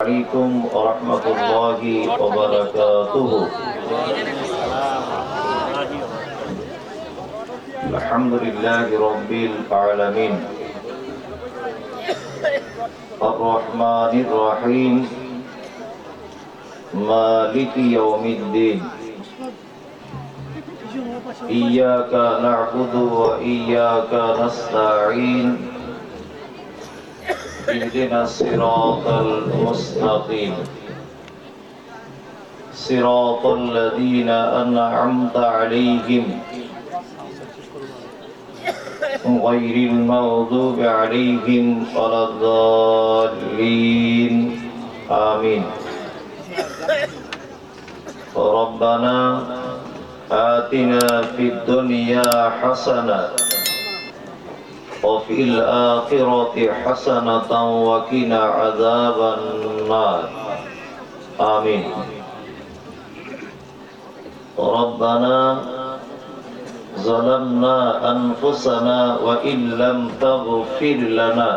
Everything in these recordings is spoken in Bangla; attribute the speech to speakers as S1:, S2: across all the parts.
S1: عليكم ورحمة الله وبركاته. الحمد لله رب العالمين الرحمن الرحيم مالك يوم الدين إياك نعبد وإياك نستعين اهدنا الصراط المستقيم صراط الذين أنعمت عليهم غير المغضوب عليهم ولا الضالين آمين. ربنا آتنا في الدنيا حسنة وفي الآخرة حسنة وقنا عذاب النار آمين. ربنا ظلمنا أنفسنا وإن لم تغفر لنا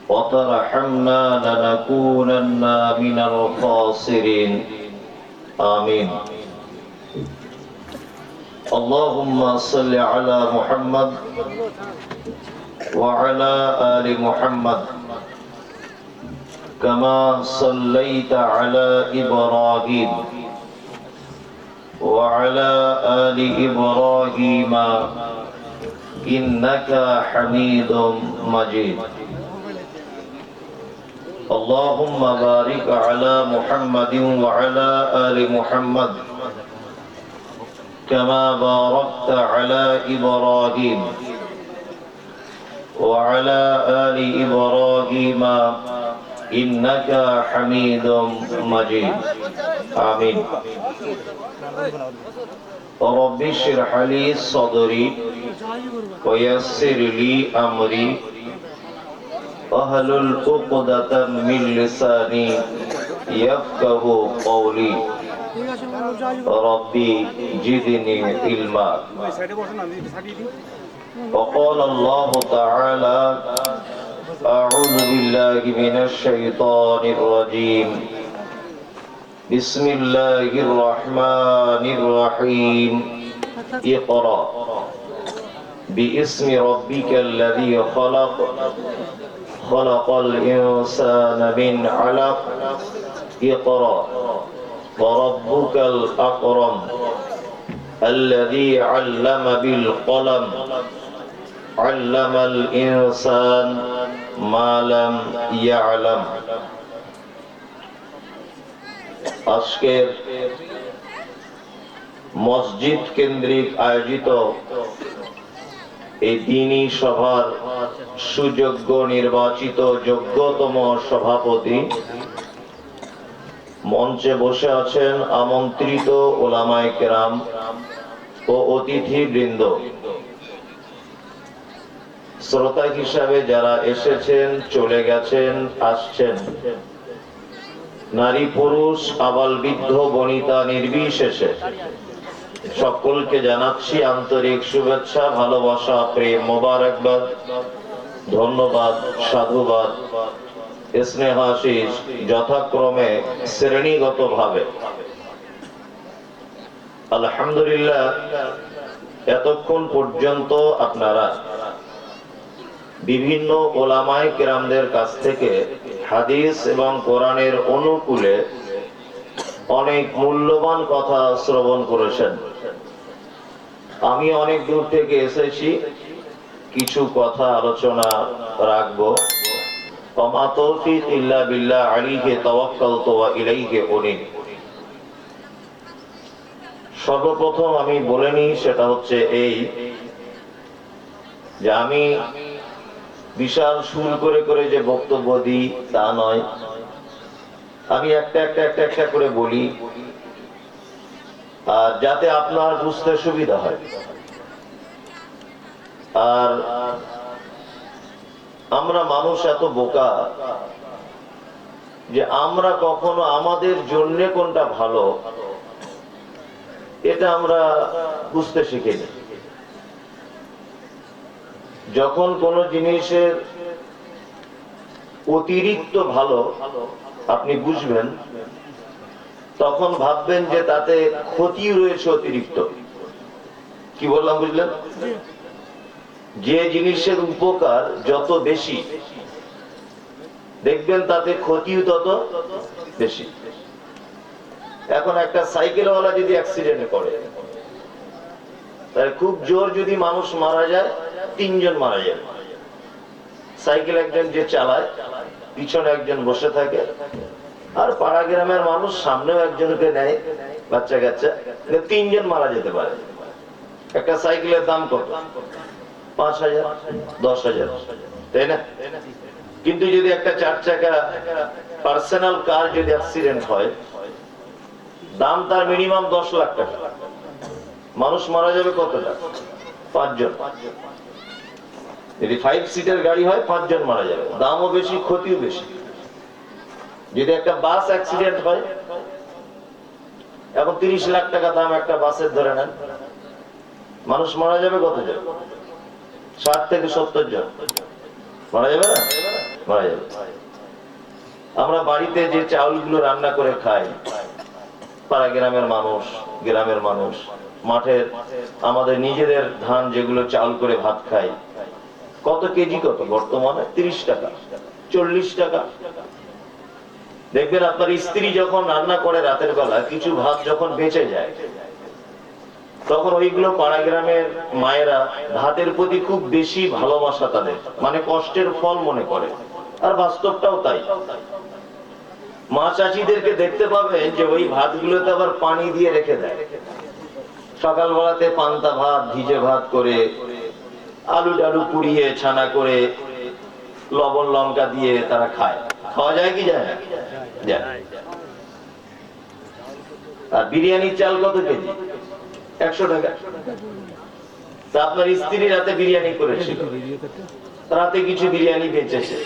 S1: وترحمنا لنكونن من الخاسرين آمين. اللهم صل على محمد وعلى آل محمد كما صليت على إبراهيم وعلى آل إبراهيم إنك حميد مجيد. اللهم بارك على محمد وعلى آل محمد كما باركت على إبراهيم وعلى آل إبراهيم إنك حميد مجيد آمين. رب اشرح لي صدري ويسر لي أمري واحلل عقدة من لساني يفقه قولي ربي زدني علما. وقال الله تعالى أعوذ بالله من الشيطان الرجيم بسم الله الرحمن الرحيم اقرأ باسم ربك الذي خلق خلق الإنسان من علق اقرأ وربك الأكرم الذي علم بالقلم علم الإنسان ما لم يعلم. আজকের মসজিদ কেন্দ্রিক আয়োজিত এই দ্বীনি সভার সুযোগ্য নির্বাচিত যোগ্যতম সভাপতি, মঞ্চে বসে আছেন আমন্ত্রিত ওলামায়ে কেরাম ও অতিথিবৃন্দ, শ্রোতা হিসাবে যারা এসেছেন, চলে গেছেন, আসছেন, নারী পুরুষ আবাল বৃদ্ধ বনিতা নির্বিশেষে সকলকে জানাচ্ছি আন্তরিক শুভেচ্ছা, ভালোবাসা, প্রেম, মোবারকবাদ, ধন্যবাদ, সাধুবাদ, স্নেহাশিস যথাক্রমে শ্রেণীগতভাবে। আলহামদুলিল্লাহ, এতক্ষণ পর্যন্ত আপনারা বিভিন্ন ওলামায়ে কেরামদের কাছ থেকে হাদিস এবং কোরআনের অনুকূলে অনেক মূল্যবান কথা শ্রবণ করেছেন। আমি অনেক দূর থেকে এসেছি, কিছু কথা আলোচনা রাখবো। ওমা তৌফিক ইল্লা বিল্লাহ আলাইহি তাওয়াক্কালতু ওয়া ইলাইহি উনীব। সর্বপ্রথম আমি বলে নিই, সেটা হচ্ছে এই যে আমি বিশাল সুর করে করে যে বক্তব্য দিই তা নয়, আমি একটা করে বলি, আর যাতে আপনার বুঝতে সুবিধা হয়। আর আমরা মানুষ এত বোকা যে আমরা কখনো আমাদের জন্য কোনটা ভালো এটা আমরা বুঝতে শিখিনি। যখন কোনো জিনিসের অতিরিক্ত ভালো আপনি বুঝবেন, তখন ভাববেন যে তাতে ক্ষতি রয়েছে অতিরিক্ত। কি বললাম বুঝলেন? যে জিনিসের উপকার যত বেশি দেখবেন তাতে ক্ষতিও তত বেশি। এখন একটা সাইকেলওয়ালা যদি অ্যাক্সিডেন্ট করে, তাহলে খুব জোর যদি মানুষ মারা যায়, 3 জন মারা যায়। সাইকেল একজন যে চালায়, পিছনে একজন বসে থাকে, আর পাড়া গ্রামের মানুষ সামনেও একজনকে নেয়, বাচ্চা কাচ্চা, 3 জন মারা যেতে পারে। একটা সাইকেলের দাম কত? 5,000, 10,000, তাই না? কিন্তু যদি একটা 4 চাকা পার্সোনাল কার যদি অ্যাক্সিডেন্ট হয়, দাম তার মিনিমাম 10 লাখ টাকা। মানুষ মারা যাবে কতটা? 5 জন। যদি 5 সিটের গাড়ি হয়, 5 জন মারা যাবে। দামও বেশি, ক্ষতিও বেশি। যদি একটা বাস অ্যাক্সিডেন্ট হয়, এখন 30 লাখ টাকা দাম একটা বাসের ধরে নেন, মানুষ মারা যাবে কতজন? 60 থেকে 70 জন মারা যাবে না? মারা যাবে। আমরা বাড়িতে যে চাউলগুলো রান্না করে খাই, পাড়া গ্রামের মানুষ, গ্রামের মানুষ, মাঠের আমাদের নিজেদের ধান যেগুলো চাউল করে ভাত খাই, কত কেজি কত বর্তমানে? 30 টাকা, 40 টাকা। দেখবেন আপনার স্ত্রী যখন রান্না করে রাতের বেলা, কিছু ভাত যখন বেঁচে যায়, তখন ওইগুলো পাড়া গ্রামের মায়েরা ভাতের প্রতি খুব বেশি ভালোবাসা তাদের, মানে কষ্টের ফল মনে করে। আর বাস্তবটাও তাই। মা চাচিদেরকে দেখতে পাবেন যে ওই ভাতগুলোতে আবার পানি দিয়ে রেখে দেয়। সকালবেলাতে পান্তা ভাত, ভিজে ভাত করে, আলু ডালু পুড়িয়ে ছানা করে, লবণ লঙ্কা দিয়ে তারা খায়। খাওয়া যায় কি যায় না? যায়। আর বিরিয়ানির চাল কত কেজি? 100 টাকা। তা আপনার স্ত্রী রাতে বিরিয়ানি করেছিল, রাতে কিছু বিরিয়ানি বেঁচেছে।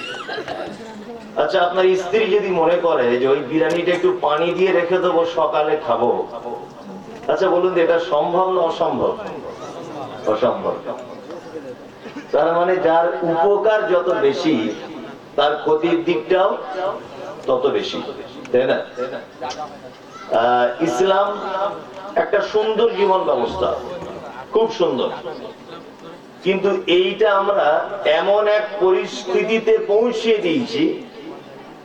S1: আচ্ছা, আপনার স্ত্রী যদি মনে করে যে ওই বিরিয়ানিটা একটু পানি দিয়ে রেখে দেবো, সকালে খাবো, আচ্ছা বলুন এটা সম্ভব না অসম্ভব? অসম্ভব। তার মানে যার উপকার যত বেশি, তার ক্ষতির দিকটাও তত বেশি, তাই না? ইসলাম একটা সুন্দর জীবন ব্যবস্থা, খুব সুন্দর। কিন্তু এইটা আমরা এমন এক পরিস্থিতিতে পৌঁছে দিয়েছি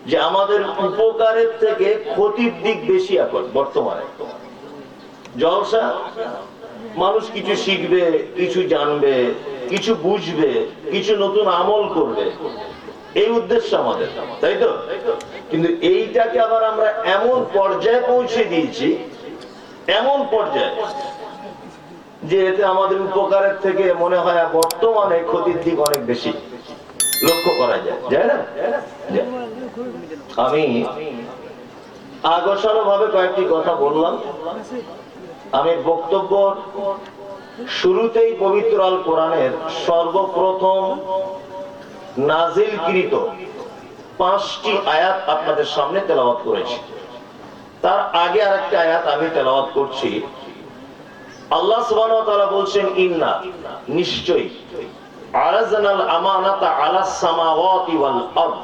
S1: যে আমাদের উপকারের থেকে ক্ষতির দিক বেশি এখন বর্তমানে। জলসা, মানুষ কিছু শিখবে, কিছু জানবে, কিছু বুঝবে, কিছু নতুন আমল করবে, এই উদ্দেশ্য আমাদের, তাই তো? কিন্তু এইটাকে আবার আমরা এমন পর্যায়ে পৌঁছে দিয়েছি, এমন পর্যায়ে যে এতে আমাদের উপকারের থেকে মনে হয় বর্তমানে ক্ষতির দিক অনেক বেশি লক্ষ্য করা যায়, যায় না? আমি আগোছালো ভাবে কয়েকটি কথা বললাম। আমি বক্তব্য শুরুতেই পবিত্র আল কোরআনের সর্বপ্রথম নাজিলকৃত 5টি আয়াত আপনাদের সামনে তেলাওয়াত করেছি। তার আগে আরেকটা আয়াত আমি তেলাওয়াত করছি। আল্লাহ সুবহানাহু ওয়া তাআলা বলছেন, ইন্না, নিশ্চয়ই, আরাজনাল আমানাতা আলাস সামাওয়াতি ওয়াল আরদ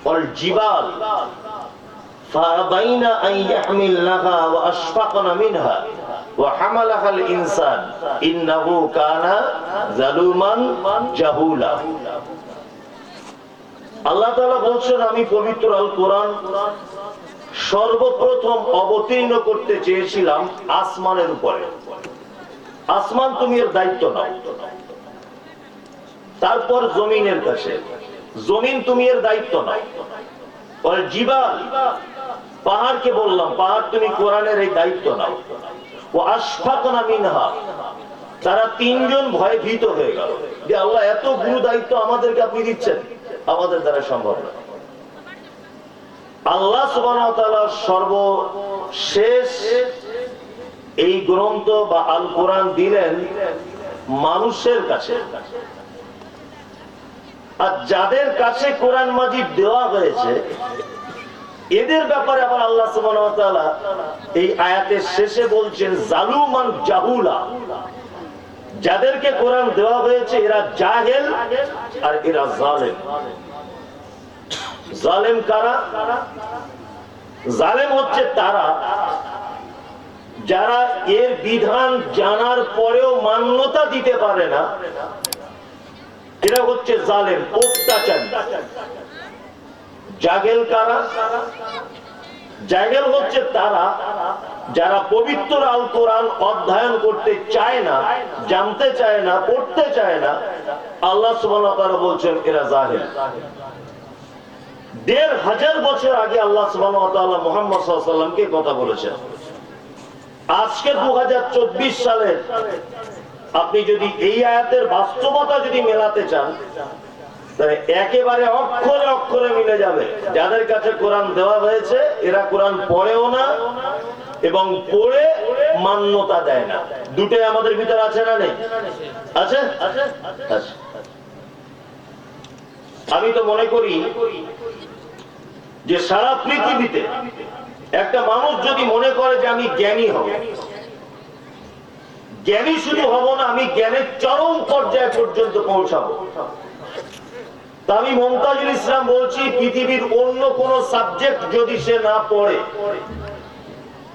S1: ওয়াল জিবাল ফাআবাইনা আন ইয়াহমিলনাহা ওয়া আশফাকনা মিনহা ওয়া হামালাহাল ইনসান ইন্নাহু কানা যালুমান জাহুলা। আল্লাহ তাআলা বলছেন, আমি পবিত্র আল কোরআন সর্বপ্রথম অবতীর্ণ করতে চেয়েছিলাম আসমানের উপরে। আসমান তুমি এর দায়িত্ব নাও। তারপর জমিনের কাছে, জমিন তুমি এর দায়িত্ব নাও। পরে জিবাল, পাহাড়কে বললাম, পাহাড় তুমি কোরআনের এই দায়িত্ব নাও। ও আশফাকনা মিনহা, তারা 3 জন ভয়ে ভীত হয়ে গেল যে আল্লাহ এত গুরু দায়িত্ব আমাদেরকে আপনি দিচ্ছেন, আমাদের দ্বারা সম্ভব না। আল্লাহ সুবহানাহু ওয়া তাআলা সর্বশেষ এই গ্রন্থ বা আল কোরআন দিলেন মানুষের কাছে। আর যাদের কাছে কোরআন মাজিদ দেওয়া হয়েছে, এদের ব্যাপারে আবার আল্লাহ সুবহানাহু ওয়া তাআলা এই আয়াতের শেষে বলছেন জালুমান জাহুলা। যাদেরকে কোরআন দেওয়া হয়েছে এরা জাহেল আর এরা জালেম। জালেম কারা? জালেম হচ্ছে তারা যারা এর বিধান জানার পরেও মান্যতা দিতে পারে না, এরা হচ্ছে জালেম, অত্যাচারী। জাগেল কারা? জাগেল হচ্ছে তারা যারা পবিত্র আল কোরআন অধ্যয়ন করতে চায় না, জানতে চায় না, পড়তে চায় না। আল্লাহ সুবহানাহু ওয়া তাআলা বলছেন এরা জাহেল। ১৫০০ বছর আগে আল্লাহ সুবহানাহু ওয়া তাআলা মুহাম্মদ সাল্লাল্লাহু আলাইহি ওয়াসাল্লামকে কথা বলেছেন। আজকে ২০২৪ সালের আপনি যদি এই আয়াতের বাস্তবতা যদি মেলাতে চান, তাহলে একেবারে অক্ষরে অক্ষরে মিলে যাবে। যাদের কাছে কোরআন দেওয়া হয়েছে এরা কোরআন পড়েও না এবং পড়ে মান্যতা দেয় না। দুটোই আমাদের ভিতরে আছে না নেই? আছে। আমি তো মনে করি যে সারা পৃথিবীতে একটা মানুষ যদি মনে করে যে আমি জ্ঞানী হব, জ্ঞানী শুধু হব না, আমি জ্ঞানের চরম পর্যায়ে পর্যন্ত পৌঁছাবো। তা আমি মমতাজুল ইসলাম বলছি, পৃথিবীর অন্য কোন সাবজেক্ট যদি সে না পড়ে,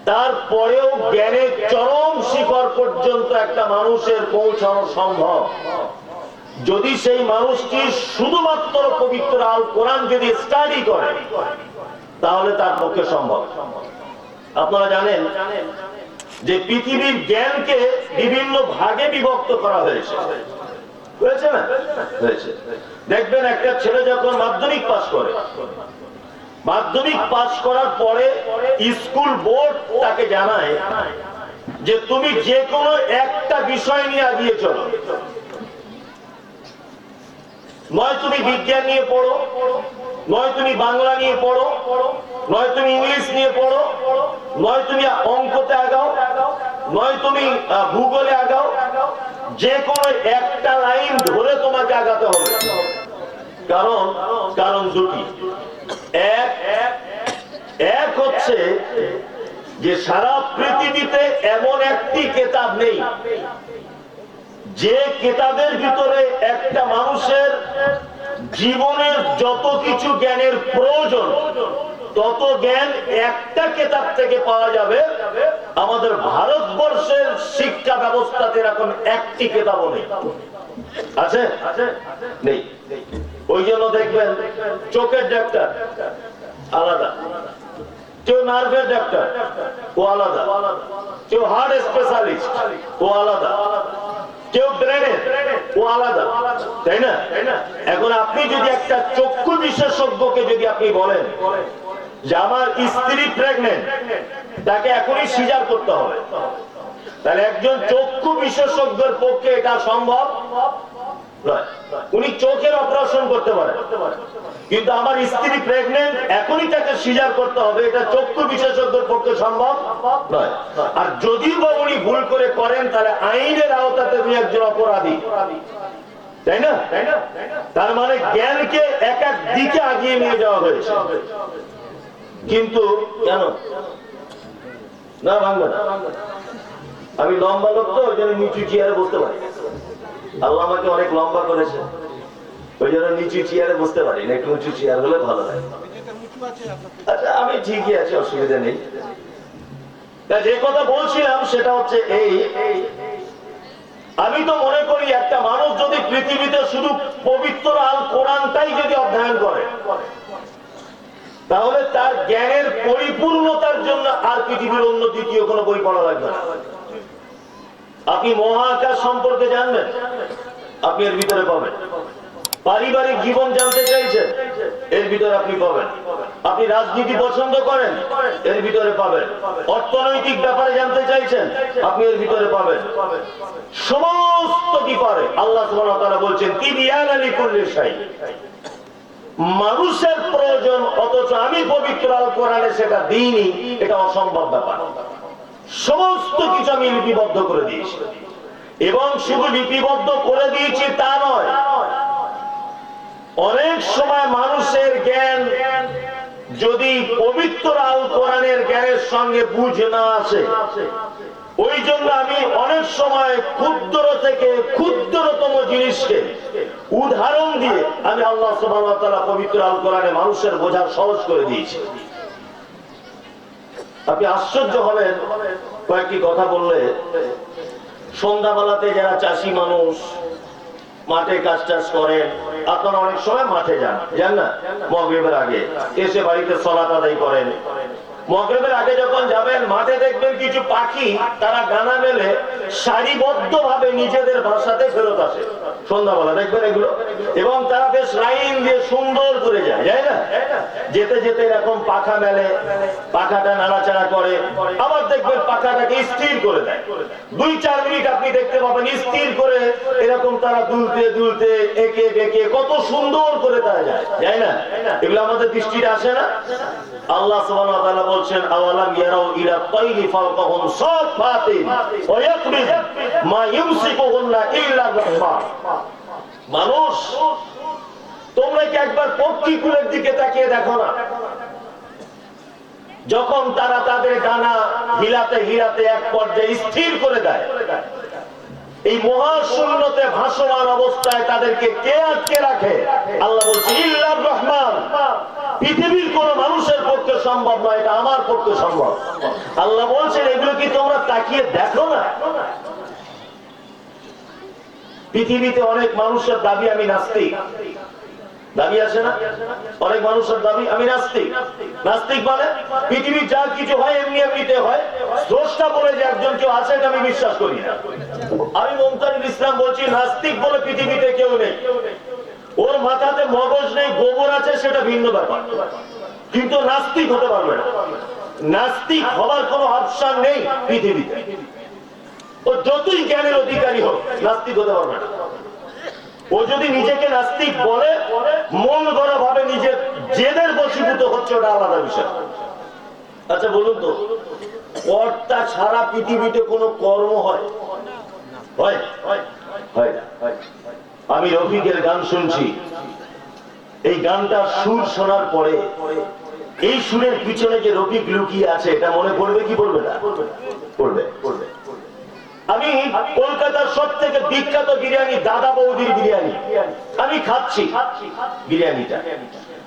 S1: তারপরেও জ্ঞানের চরম শিখর পর্যন্ত একটা মানুষের পৌঁছানো সম্ভব যদি সেই মানুষটি শুধুমাত্র পবিত্র আল কোরআন যদি স্টাডি করে, তাহলে তার পক্ষে সম্ভব। আপনারা জানেন যে পৃথিবীর জ্ঞানকে বিভিন্ন ভাগে বিভক্ত করা হয়েছে, হয়েছে না? হয়েছে। দেখবেন একটা ছেলে যখন মাধ্যমিক পাস করে, মাধ্যমিক পাস করার পরে স্কুল বোর্ড তাকে জানায় যে তুমি যে কোনো একটা বিষয় নিয়ে এগিয়ে চলো। নয় তুমি বিজ্ঞান নিয়ে পড়ো, নয় তুমি বাংলা নিয়ে পড়ো, নয় তুমি ইংলিশ নিয়ে পড়ো, নয় তুমি অঙ্কতে আগাও, নয় তুমি ভূগোলে আগাও, যে কোনো একটা লাইন ধরে তোমাকে আগাতে হবে। কারণ দুটি। এক হচ্ছে যে সারা পৃথিবীতে এমন একটি কিতাব নেই যে কিতাবের ভিতরে একটা মানুষের জীবনের যত কিছু জ্ঞানের প্রয়োজন তত জ্ঞান একটা কিতাব থেকে পাওয়া যাবে। আমাদের ভারতবর্ষের শিক্ষা ব্যবস্থাতে এরকম একটি কিতাবও নেই। আছে? নেই। ওই জন্য দেখবেন চোখের ডাক্তার আলাদা, কেউ নার্ভের ডাক্তার ও আলাদা, কেউ হার্ট স্পেশালিস্ট ও আলাদা, কেউ ব্রেনের ও আলাদা, তাই না? এখন আপনি যদি একটা চক্ষু বিশেষজ্ঞকে যদি আপনি বলেন যে আমার স্ত্রী প্রেগনেন্ট, তাকে এখনই সিজার করতে হবে, তাহলে একজন চক্ষু বিশেষজ্ঞের পক্ষে এটা সম্ভব নয়। উনি চোখের অপারেশন করতে পারেন, কিন্তু আমার স্ত্রী প্রেগনেন্ট, এখনই তাকে সিজার করতে হবে, এটা চক্ষু বিশেষজ্ঞের পক্ষে সম্ভব নয়। আর যদিও বা উনি ভুল করে করেন, তাহলে আইনের আওতাতে উনি একজন অপরাধী, তাই না? তার মানে জ্ঞানকে এক এক দিকে আগিয়ে নিয়ে যাওয়া হয়েছে। কিন্তু কেন না ভাঙবে না? আমি লম্বা লোক তো, ওই জন্য নিচু চেয়ারে বসতে পারি। আল্লাহ আমাকে অনেক লম্বা করেছে, ওই জন্য নিচু চেয়ারে বসতে পারি না, একটু উঁচু চেয়ার হলে ভালো লাগে। আচ্ছা, আমি ঠিকই আছি, অসুবিধা নেই। যে কথা বলছিলাম সেটা হচ্ছে এই, আমি তো মনে করি একটা মানুষ যদি পৃথিবীতে শুধু পবিত্র আল কোরআনটাই যদি অধ্যয়ন করে, তাহলে তার জ্ঞানের পরিপূর্ণতার জন্য আর পৃথিবীর অন্য দ্বিতীয় কোনো বই পড়া লাগবে না। আপনি মহাকাশ সম্পর্কে জানবেন, আপনি এর ভিতরে পাবেন। পারিবারিক জীবন জানতে চাইছেন, এর ভিতরে আপনি পাবেন। আপনি রাজনীতি পছন্দ করেন, এর ভিতরে পাবেন। অর্থনৈতিক ব্যাপারে জানতে চাইছেন, আপনি এর ভিতরে পাবেন। সমস্ত ব্যাপারে আল্লাহ সুবহানাহু ওয়া তাআলা বলছেন তিবিয়ানান লিকুল্লি শাই। মানুষের প্রয়োজন, অথচ আমি পবিত্র আল কোরআনে সেটা দিইনি, এটা অসম্ভব ব্যাপার। সমস্ত কিছু আমি লিপিবদ্ধ করে দিয়েছি, এবং শুধু লিপিবদ্ধ করে দিয়েছি তা নয়, অনেক সময় মানুষের জ্ঞান যদি পবিত্র আল কোরআনের জ্ঞানের সঙ্গে বুঝ না আসে, ওই জন্য আমি অনেক সময় ক্ষুদ্র থেকে ক্ষুদ্রতম জিনিসকে উদাহরণ দিয়ে আমি আল্লাহ সুবহানাহু ওয়া তাআলা পবিত্র আল কোরআনে মানুষের বোঝা সহজ করে দিয়েছি। আপনি আশ্চর্য হবেন কয়েকটি কথা বললে। সন্ধ্যাবেলাতে যারা চাষি মানুষ মাঠে কাজ টাজ করেন, আপনারা অনেক সময় মাঠে যান না? মাগরিবের আগে এসে বাড়িতে সালাত আদায় করেন। মাগরিবের আগে যখন যাবেন মাঠে দেখবেন কিছু পাখি তারা ডানা মেলে সারিবদ্ধ ভাবে নিজেদের বাসাতে ফেরত আসে সন্ধ্যাবেলা, দেখবেন এগুলো। এবং তারা বেশ লাইন দিয়ে সুন্দর করে যায় না? যেতে যেতে এরকম পাখা মেলে, পাখাটা নাড়াচাড়া করে, আবার দেখবেন পাখাটাকে স্থির করে দেয়। 2-4 মিনিট আপনি দেখতে পাবেন স্থির করে এরকম তারা দুলতে দুলতে একে বেঁকে কত সুন্দর করে তারা যায় না? এগুলো আমাদের দৃষ্টিতে আসে না? আল্লাহ সুবহানাহু ওয়া তাআলা বলছেন, আওয়ালাম ইয়ারাউ ইলা তাইরি ফাওকাহুম সাফাতিন ওয়া ইয়াকবিদ মা ইউমসিকুহুন্না ইল্লা রাহমান। মানুষ, তোমরা কি একবার পক্ষীকুলের দিকে তাকিয়ে দেখো না? যখন তারা তাদের ডানা হিলাতে হিলাতে এক পর্যায়ে স্থির করে দেয়, এই মহাশূন্যতে ভাসমান অবস্থায় তাদেরকে কে আটকে রাখে? আল্লাহ বলছে ইল্লার রহমান। পৃথিবীর কোন মানুষের পক্ষে সম্ভব নয়, এটা আমার পক্ষে সম্ভব। আল্লাহ বলছেন এগুলো কি তোমরা তাকিয়ে দেখো না? পৃথিবীতে অনেক মানুষের দাবি আমি নাস্তিক, দাবি আছে না? অনেক মানুষের দাবি আমি নাস্তিক। নাস্তিক মানে পৃথিবীর যা কিছু হয় এমনি এমনিতে হয়, স্রষ্টা বলে যে একজন কেউ আছে এটা আমি বিশ্বাস করি না। আমি মুমতাজুল ইসলাম বলছি, নাস্তিক বলে পৃথিবীতে কেউ নেই। ওর মাথাতে মগজ নেই, গোবর আছে, সেটা ভিন্ন ব্যাপার, কিন্তু নাস্তিক হতে পারবে না। নাস্তিক হবার কোনো অপশন নেই পৃথিবীতে। ও যতই জ্ঞানের অধিকারী হোক, নাস্তিক হতে পারবে না। ও যদি নিজেকে নাস্তিক বলে, মন গড়া ভাবে নিজের জেদের বশীভূত হচ্ছে, ওটা আলাদা বিষয়। আচ্ছা বলুন তো, কর্তা ছাড়া পৃথিবীতে কোনো কর্ম হয়? আমি রফিকের গান শুনছি, এই গানটার সুর শোনার পরে এই সুরের পিছনে যে রফিক লুকিয়ে আছে এটা মনে পড়বে কি পড়বে না? পড়বে। আমি কলকাতার সব থেকে বিখ্যাত বিরিয়ানি, দাদা বৌদির বিরিয়ানি আমি খাচ্ছি বিরিয়ানিটা।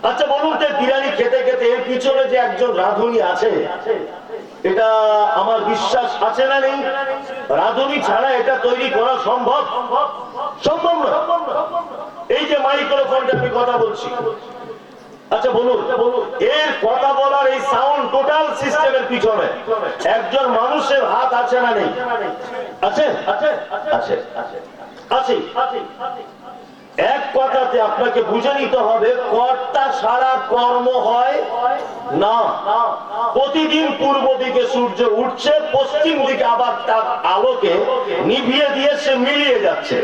S1: আচ্ছা বলুন তো, বিরিয়ানি খেতে খেতে এর পিছনে যে একজন রাঁধুনি আছে, এটা আমার বিশ্বাস আছে না নেই? রাঁধুনি ছাড়া এটা তৈরি করা সম্ভব? সম্ভব না। এই যে মাইক্রোফোনটা আমি কথা বলছি, আচ্ছা বলুন, এর কথা বলার এই সাউন্ড টোটাল সিস্টেমের পিছনে একজন মানুষের হাত আছে না নেই? আছে, আছে, আছে, আছে। এক কথাতে আপনাকে বুঝে নিতে হবে, কর্তা ছাড়া কর্ম হয় না। প্রতিদিন পূর্ব দিকে সূর্য উঠছে, পশ্চিম দিকে আবার তার আলোকে নিভিয়ে দিয়ে সে মিলিয়ে যাচ্ছে।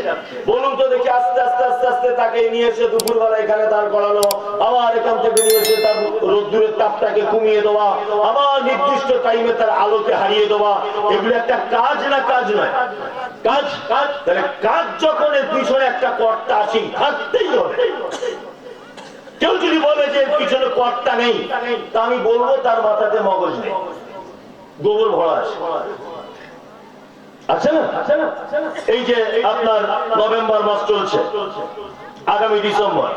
S1: বলুন তো দেখি, আস্তে আস্তে আস্তে আস্তে তাকে নিয়ে এসে দুপুরবেলা এখানে দাঁড় করানো, আবার এখান থেকে নিয়ে এসে তার রোদ্দুরের তাপটাকে কমিয়ে দেওয়া, আবার নির্দিষ্ট টাইমে তার আলোকে হারিয়ে দেওয়া, এগুলো একটা কাজ না? কাজ নয়, কাজ। তাহলে কাজ যখন এর পিছনে একটা কর্তা আসি থাকতেই হবে। কেউ যদি বলে যে পিছনে কর্তা নেই, তা আমি বলবো তার মাথাতে মগজ নেই, গোবর ভরা আছে না? এই যে আপনার নভেম্বর মাস চলছে, আগামী ডিসেম্বর,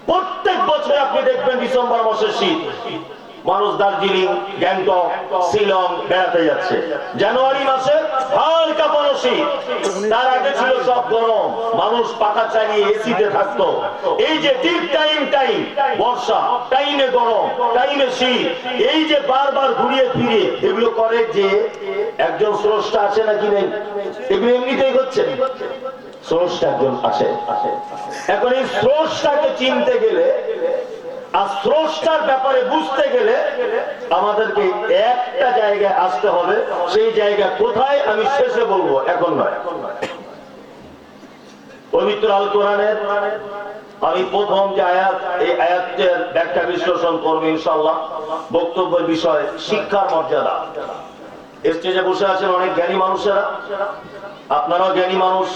S1: প্রত্যেক বছর আপনি দেখবেন ডিসেম্বর মাসের শীত, মানুষ দার্জিলিং, গ্যাংটক, শিলং বেড়াতে যাচ্ছে। জানুয়ারি মাসে হাড় কাঁপানো শীত, তার আগে ছিল সব গরম, মানুষ পাখা চালিয়ে এসিতে থাকতো। এই যে ঠিক টাইম বর্ষা, টাইমে গরম, টাইমে শীত, এই যে বারবার ঘুরিয়ে ফিরে এগুলো করে যে একজন স্রষ্টা আছে নাকি নেই? এগুলো এমনিতেই হচ্ছে, স্রষ্টা একজন আছে। এখন এই স্রষ্টাকে চিনতে গেলে আর স্রষ্টার ব্যাপারে বুঝতে গেলে আমাদেরকে একটা জায়গায় আসতে হবে। সেই জায়গা কোথায় আমি শেষে বলবো, এখন নয়। পবিত্র আল কোরআনের আমি প্রথম যে আয়াত, এই আয়াতের ব্যাখ্যা বিশ্লেষণ করবো ইনশাআল্লাহ। বক্তব্যের বিষয় শিক্ষার মর্যাদা। স্টেজে বসে আছেন অনেক জ্ঞানী মানুষেরা, আপনারাও জ্ঞানী মানুষ।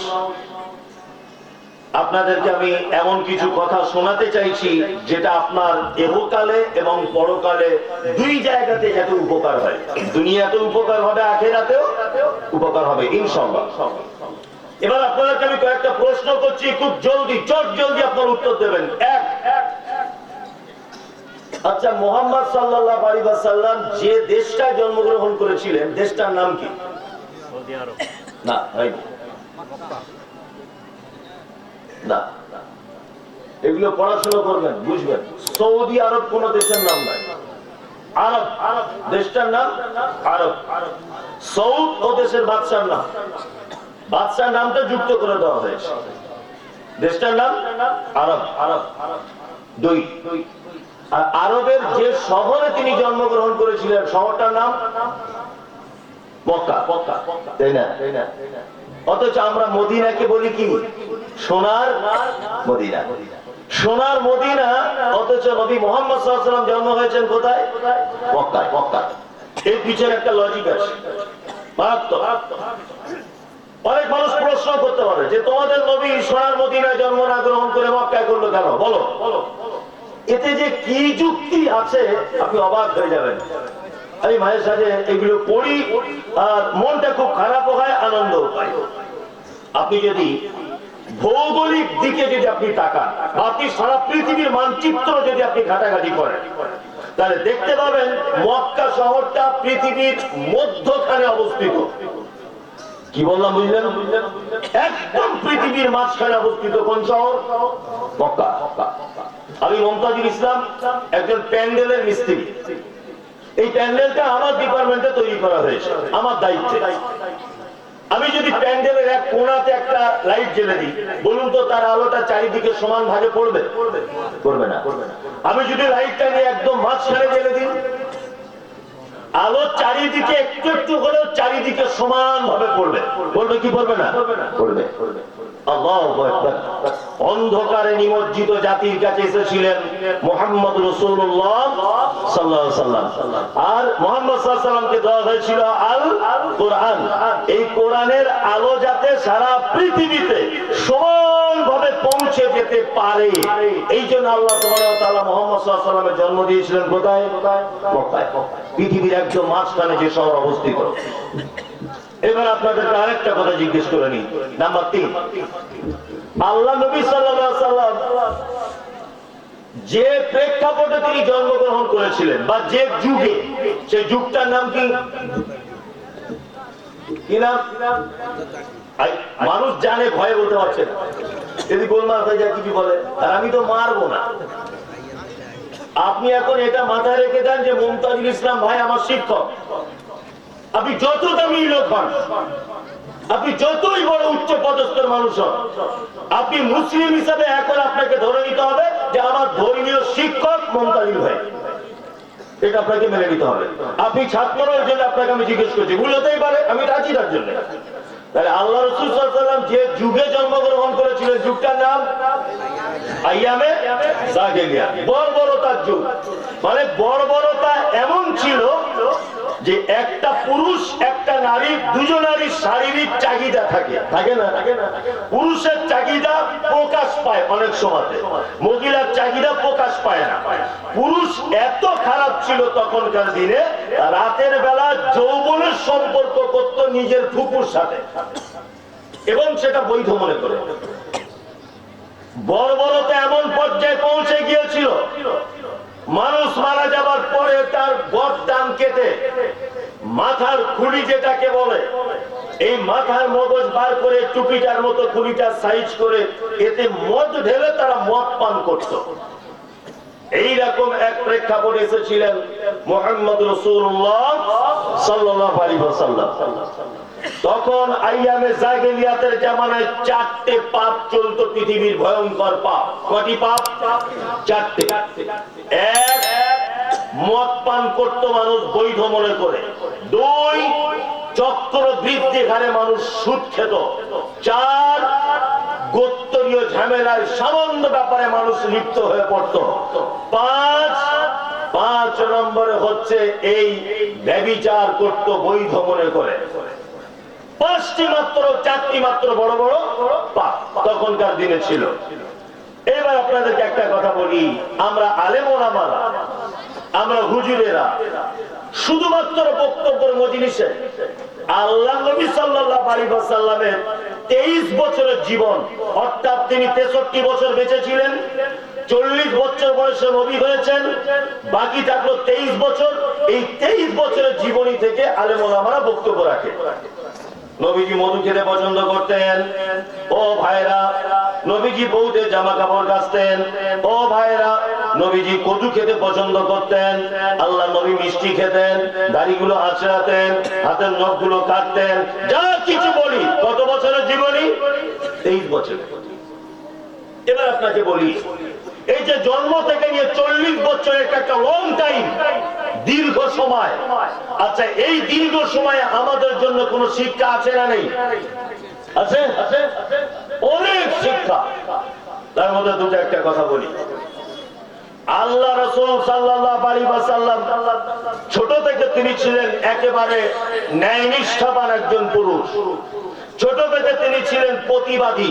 S1: আপনাদেরকে আমি এমন কিছু কথা শোনাতে চাইছি যেটা আপনার এহকালে এবং পরকালে দুই জায়গাতে যাতে উপকার হয়। দুনিয়াতেও উপকার হবে, আখিরাতেও উপকার হবে ইনশাআল্লাহ। এবার আপনাদেরকে আমি কয়েকটা প্রশ্ন করছি, খুব জলদি চট জলদি আপনার উত্তর দেবেন। এক, আচ্ছা, মুহাম্মদ সাল্লাল্লাহু আলাইহি ওয়াসাল্লাম যে দেশটায় জন্মগ্রহণ করেছিলেন দেশটার নাম কি? সৌদি আরব। না ভাই, না, এগুলো পড়াশোনা করবেন, বুঝবেন। সৌদি আরব কোন দেশের নাম নাই। আরব, দেশটার নাম আরব। সৌদ ও দেশের বাদশার নাম, বাদশার নামটা যুক্ত করে দেওয়া হয়েছে। দেশটার নাম আরব। দুই, আর আরবের যে শহরে তিনি জন্মগ্রহণ করেছিলেন শহরটার নাম মক্কা, তাই না? অথচ আমরা মদিনাকে বলি কি? সোনার মদিনা। সোনার মদিনা, অথচ নবী মুহাম্মদ সাল্লাল্লাহু আলাইহি ওয়াসাল্লাম জন্ম হয়েছেন কোথায়? মক্কায়। এর পিছনে একটা লজিক আছে। অনেক মানুষ প্রশ্ন করতে পারে যে তোমাদের নবী সোনার মদিনায় জন্ম না গ্রহণ করে মক্কায় করলো কেন? বলো, এতে যে কি যুক্তি আছে আপনি অবাক হয়ে যাবেন। আমি মায়ের সাথে এগুলো পড়ি আর মনটা খুব খারাপ হয়, আনন্দ পাই। আপনি যদি ভৌগোলিক দিকে যদি আপনি তাকান, আপনি সারা পৃথিবীর মানচিত্র যদি আপনি ঘাটাঘাটি করেন, তাহলে দেখতে পাবেন মক্কা শহরটা পৃথিবীর মধ্যখানে অবস্থিত। কি বললাম বুঝলেন? একদম পৃথিবীর মাঝখানে অবস্থিত। কোন শহর? মক্কা। আমি মমতাজুল ইসলাম, একজন প্যান্ডেলের মিস্ত্রি। এই প্যান্ডেলটা আমার ডিপার্টমেন্টে তৈরি করা হয়েছে, আমার দায়িত্বে। আমি যদি প্যান্ডেলের এক কোণাতে একটা লাইট জ্বেলে দিই, বলুন তো তার আলোটা চারিদিকে সমান ভাবে পড়বে? পড়বে না। আমি যদি লাইটটা নিয়ে একদম মাঝখানে জ্বেলে দিই, আলো চারিদিকে একটু একটু হলেও চারিদিকে সমান ভাবে পড়বে। পড়বে কি পড়বে না? পড়বে। আল্লাহু আকবার। অন্ধকারে নিমজ্জিত জাতির কাছে এসেছিলেন মুহাম্মদ রাসূলুল্লাহ সাল্লাল্লাহু আলাইহি ওয়াসাল্লাম, আর মুহাম্মদ সাল্লাল্লাহু আলাইহি ওয়াসাল্লামকে দেওয়া হয়েছিল আল কোরআন। এই কোরআনের আলো যাতে সারা পৃথিবীতে সমানভাবে পৌঁছে যেতে পারে, এই জন্য আল্লাহ সুবহানাহু ওয়া তাআলা মুহাম্মদ সাল্লাল্লাহু আলাইহি ওয়াসাল্লামের জন্ম দিয়েছিলেন কোথায়? মক্কায়। পৃথিবীর একদম মাঝখানে যে শহর অবস্থিত। এবার আপনাদেরকে আরেকটা কথা জিজ্ঞেস করে নিই। নাম্বার 3, আল্লাহ নবী সাল্লাল্লাহু আলাইহি ওয়াসাল্লাম যে প্রেক্ষাপটে তিনি জন্মগ্রহণ করেছিলেন বা যে যুগে, সেই যুগটার নাম কি? কি নাম? মানুষ জানে, ভয়ে বলতে পারছে না। যদি গোলমাল হয়ে যায় কিছু বলে, আর আমি তো মারবো না। আপনি এখন এটা মাথায় রেখে দেন যে মমতাজুল ইসলাম ভাই আমার শিক্ষক। আপনি যত দামি লোক হন, আপনি যতই বড় উচ্চ পদস্থের মানুষ হন, আপনি মুসলিম হিসাবে এখন আপনাকে ধরে নিতে হবে যে আমার ধর্মীয় শিক্ষক মমতাজুল ভাই। এটা আপনাকে মেনে নিতে হবে। আপনি ছাত্র জন্য আপনাকে আমি জিজ্ঞেস করছি, ভুল হতেই পারে, আমি রাজি তার জন্য। তাহলে আল্লাহ রাসূল সাল্লাল্লাহু আলাইহি ওয়াসাল্লাম যে যুগে জন্মগ্রহণ করেছিলেন যুগটার নাম আইয়ামে জাহেলিয়া, বর্বরতার যুগ। মানে বর্বরতা এমন ছিল যে একটা পুরুষ একটা নারী, দুজনারই শারীরিক চাহিদা থাকে না? পুরুষের চাহিদা প্রকাশ পায় অনেক সময়, মহিলার চাহিদা প্রকাশ পায় না। পুরুষ এত খারাপ ছিল তখনকার দিনে, রাতের বেলা যৌবনের সম্পর্ক করত নিজের ফুপুর সাথে, এবং সেটা বৈধ মনে করে। বর্বরতা এমন পর্যায়ে পৌঁছে গিয়েছিল, মানুষ মারা যাবার পরে তার গর্দান কেটে মাথার খুলি যেটাকে বলে, এই মাথার মগজ বার করে টুপিটার মতো খুলিটা সাইজ করে এতে মদ ঢেলে তারা মদ পান করত। এইরকম এক প্রেক্ষাপট এসেছিলেন মুহাম্মদ রাসূলুল্লাহ সাল্লাল্লাহু আলাইহি ওয়াসাল্লাম। তখন আইয়ামে জাহেলিয়াতের জামানায় 4টে পাপ চলতো পৃথিবীর, ভয়ঙ্কর পাপ। কয়টি পাপ? 4টে। এক, মদ পান করত মানুষ বৈধ মনে করে। 2, চক্র বৃদ্ধি হারে মানুষ সুদ খেত। 4, গোত্রীয় ঝামেলায় সামান্য ব্যাপারে মানুষ লিপ্ত হয়ে পড়ত। 5 নম্বরে হচ্ছে এই ব্যভিচার করত বৈধ মনে করে। 5টি মাত্র, 4টি মাত্র বড় বড় পাপ তখনকার দিনে ছিল। এবার আপনাদেরকে একটা কথা বলি, আমরা আলেম ওলামারা, আমরা হুজুরেরা শুধুমাত্র বক্তব্যের মজলিসে আল্লাহ নবী সাল্লাল্লাহু আলাইহি ওয়াসাল্লামের
S2: 23 বছরের জীবন, অর্থাৎ তিনি 63 বছর বেঁচে ছিলেন, 40 বছর বয়সে নবী হয়েছেন, বাকি থাকলো 23 বছর। এই 23 বছরের জীবনী থেকে আলেম ওলামারা বক্তব্য রাখে। নবীজি মধু খেতে পছন্দ করতেন, ও ভাইরা। নবীজি বউদের জামা কাপড় কাচতেন, ও ভাইরা। নবীজি কদু খেতে পছন্দ করতেন, আল্লাহ নবী মিষ্টি খেতেন, দাড়িগুলো আঁচড়াতেন, হাতের নখগুলো কাটতেন, যা কিছু বলি। কত বছরের জীবনী? 23 বছর। এবার আপনাকে বলি, এই যে জন্ম থেকে নিয়ে 40 বছরের একটা লং টাইম, দীর্ঘ সময়। আচ্ছা, এই দীর্ঘ সময়ে আমাদের জন্য কোন শিক্ষা আছে না নেই? আছে, অনেক শিক্ষা। তার মধ্যে দুটো একটা কথা বলি। আল্লাহ রাসূল সাল্লাল্লাহু আলাইহি ওয়াসাল্লাম ছোট থেকে তিনি ছিলেন একেবারে ন্যায়নিষ্ঠাবান একজন পুরুষ। ছোট থেকে তিনি ছিলেন প্রতিবাদী,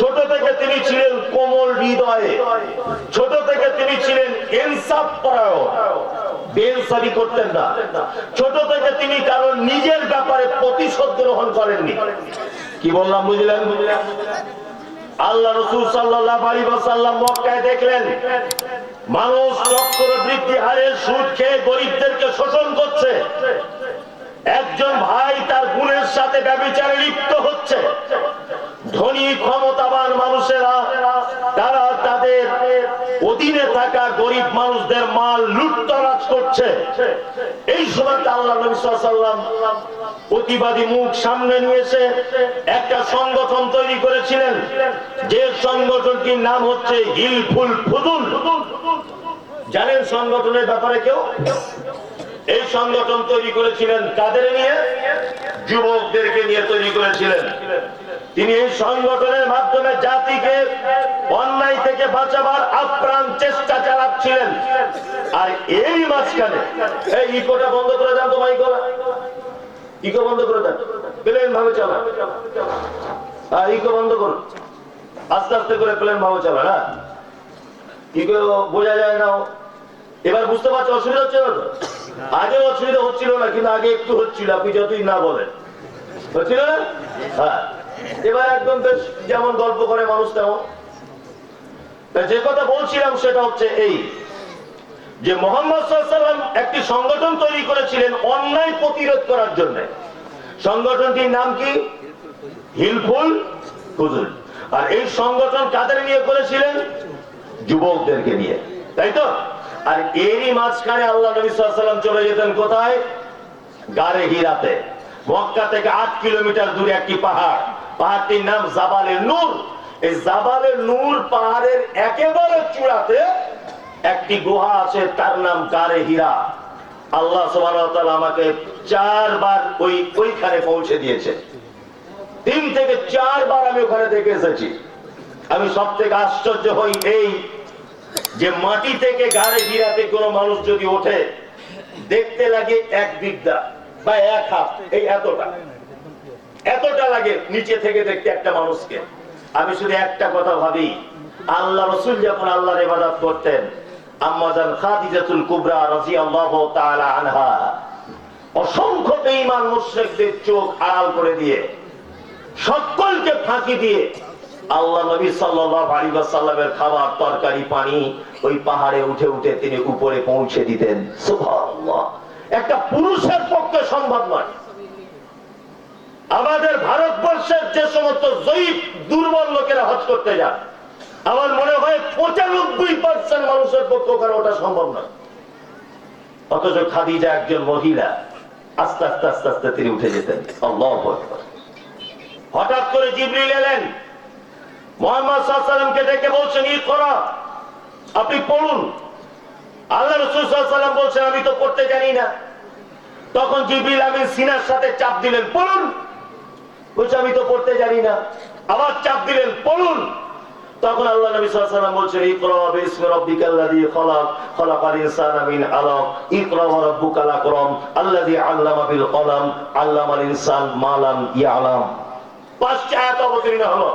S2: ছোট থেকে তিনি ছিলেন কোমল হৃদয়ে, ছোট থেকে তিনি ছিলেন ইনসাফ পরায়ণ, বেইনসাফি করতেন না। ছোট থেকে তিনি কারণ নিজের ব্যাপারে প্রতিশোধ গ্রহণ করেননি। কি বললাম বুঝলেন? আল্লাহ রাসূল সাল্লাল্লাহু আলাইহি ওয়াসাল্লাম মক্কায় দেখলেন মানুষ চক্রবৃদ্ধি হারে সুদ খেয়ে গরিবদেরকে শোষণ করছে। একজন ভাই তার বোনের সাথে ব্যভিচারে লিপ্ত হচ্ছে। ধনী ক্ষমতাবান মানুষেরা তারা তাদের অধীনে থাকা গরিব মানুষদের মাল লুটতরাজ করছে। এই সময় আল্লাহ নবী সাল্লাল্লাহু আলাইহি ওয়াসাল্লাম প্রতিবাদী মুখ সামনে নিয়ে এসে একটা সংগঠন তৈরি করেছিলেন, যে সংগঠনটির নাম হচ্ছে হিলফুল ফুদুল। জানেন সংগঠনের ব্যাপারে কেউ? এই সংগঠন তৈরি করেছিলেন কাদের নিয়ে? যুবকদেরকে নিয়ে তৈরি করেছিলেন। তিনি এই সংগঠনের মাধ্যমে জাতিকে অন্যায় থেকে বাঁচাবার আপ্রাণ চেষ্টা চালাচ্ছিলেন। আর এই মাঝখানে এই ইকোটা বন্ধ করে দেন তো, ইকো বন্ধ করে দেন, প্লেন ভাবে চালা। ইকো বন্ধ করুন, আস্তে আস্তে করে প্লেন ভাবে চালা। না ইকো বোঝা যায় না। এবার বুঝতে পারছো অসুবিধা হচ্ছে না তো? আগে অসুবিধা হচ্ছিল না, কিন্তু আগে একটু হচ্ছিল, আপনি যতই না বলেন। হচ্ছিল না? হ্যাঁ, এবার একদম বেশ যেমন গল্প করে মানুষ তেমন। যে কথা বলছিলাম সেটা হচ্ছে এই, যে মুহাম্মদ সাল্লাল্লাহু আলাইহি ওয়াসাল্লাম একটি সংগঠন তৈরি করেছিলেন অন্যায় প্রতিরোধ করার জন্য। সংগঠনটির নাম কি? হিলফুল ফুদুল। আর এই সংগঠন কাদের নিয়ে করেছিলেন? যুবকদেরকে নিয়ে, তাই তো? আর এরই মাঝখানে আল্লাহ নবী সাল্লাল্লাহু আলাইহি ওয়াসাল্লাম চলে যেতেন কোথায়? গারে হিরাতে। মক্কা থেকে 8 কিলোমিটার দূরে একটি পাহাড়, পাহাড়টির নাম জাবালে নূর। এই জাবালে নূর পাহাড়ের একেবারে চূড়াতে একটি গুহা আছে, তার নাম গারে হীরা। আল্লাহ সুবহানাহু ওয়া তাআলা আমাকে 4 বার ওইখানে পৌঁছে দিয়েছে। 3 থেকে 4 বার আমি ওখানে দেখে এসেছি। আমি সব থেকে আশ্চর্য হই এই যে মাটি থেকে গারে হীরাতে কোনো মানুষ যদি ওঠে, দেখতে লাগে 1 বিঘা বা 1 হাত, এই এতটা লাগে নিচে থেকে দেখতে একটা মানুষকে। আমি শুধু একটা কথা ভাবি, আল্লাহ রাসূল যখন আল্লাহর ইবাদত করতেন, আম্মা জান খাদিজাতুল কুবরা রাদিয়াল্লাহু তাআলা আনহা অসংখ্য বেঈমান মুশরিকদের চোখ আড়াল করে দিয়ে, সকলকে ফাঁকি দিয়ে আল্লাহ নবী সাল্লাল্লাহু আলাইহি ওয়াসাল্লামের খাবার তরকারি পানি ওই পাহাড়ে উঠে উঠে তিনি উপরে পৌঁছে দিতেন। সুবহানাল্লাহ, একটা পুরুষের পক্ষে সম্ভব নয়। আমাদের ভারতবর্ষের যে সমস্ত জয়ীফ দুর্বল লোকেরা হজ করতে যান, আমার মনে হয় 95% মানুষের পক্ষে ওখানে ওটা সম্ভব নয়। অথচ খাদিজা একজন মহিলা, আস্তে আস্তে আস্তে আস্তে তিনি উঠে যেতেন। আল্লাহু আকবার। হঠাৎ করে জিবরিল এলেন, মুহাম্মদ সাল্লাল্লাহু আলাইহি ওয়াসাল্লামকে ডেকে বলছেন, ইকরা, আপনি পড়ুন। আল্লাহ রাসূল সাল্লাল্লাহু আলাইহি ওয়াসাল্লাম বলছেন, আমি তো পড়তে জানি না। তখন জিবরিল আমিন সিনার সাথে চাপ দিলেন, পড়ুন। বলছে, আমি তো পড়তে জানি না। আবার চাপ দিলেন, পড়ুন। তখন আল্লাহ নবী সাল্লাল্লাহু আলাইহি ওয়াসাল্লাম বলছেন, ইকরা বিসমি রাব্বিকাল্লাযী খালাক, খালাকাল ইনসানা মিন আলাক, ইকরা ওয়া রাব্বুকাল আকরাম, আল্লাযী আল্লামা বিল কলম, আল্লামাল ইনসান মা লাম ইয়ালাম। 5টি আয়াত অবতীর্ণ হলো।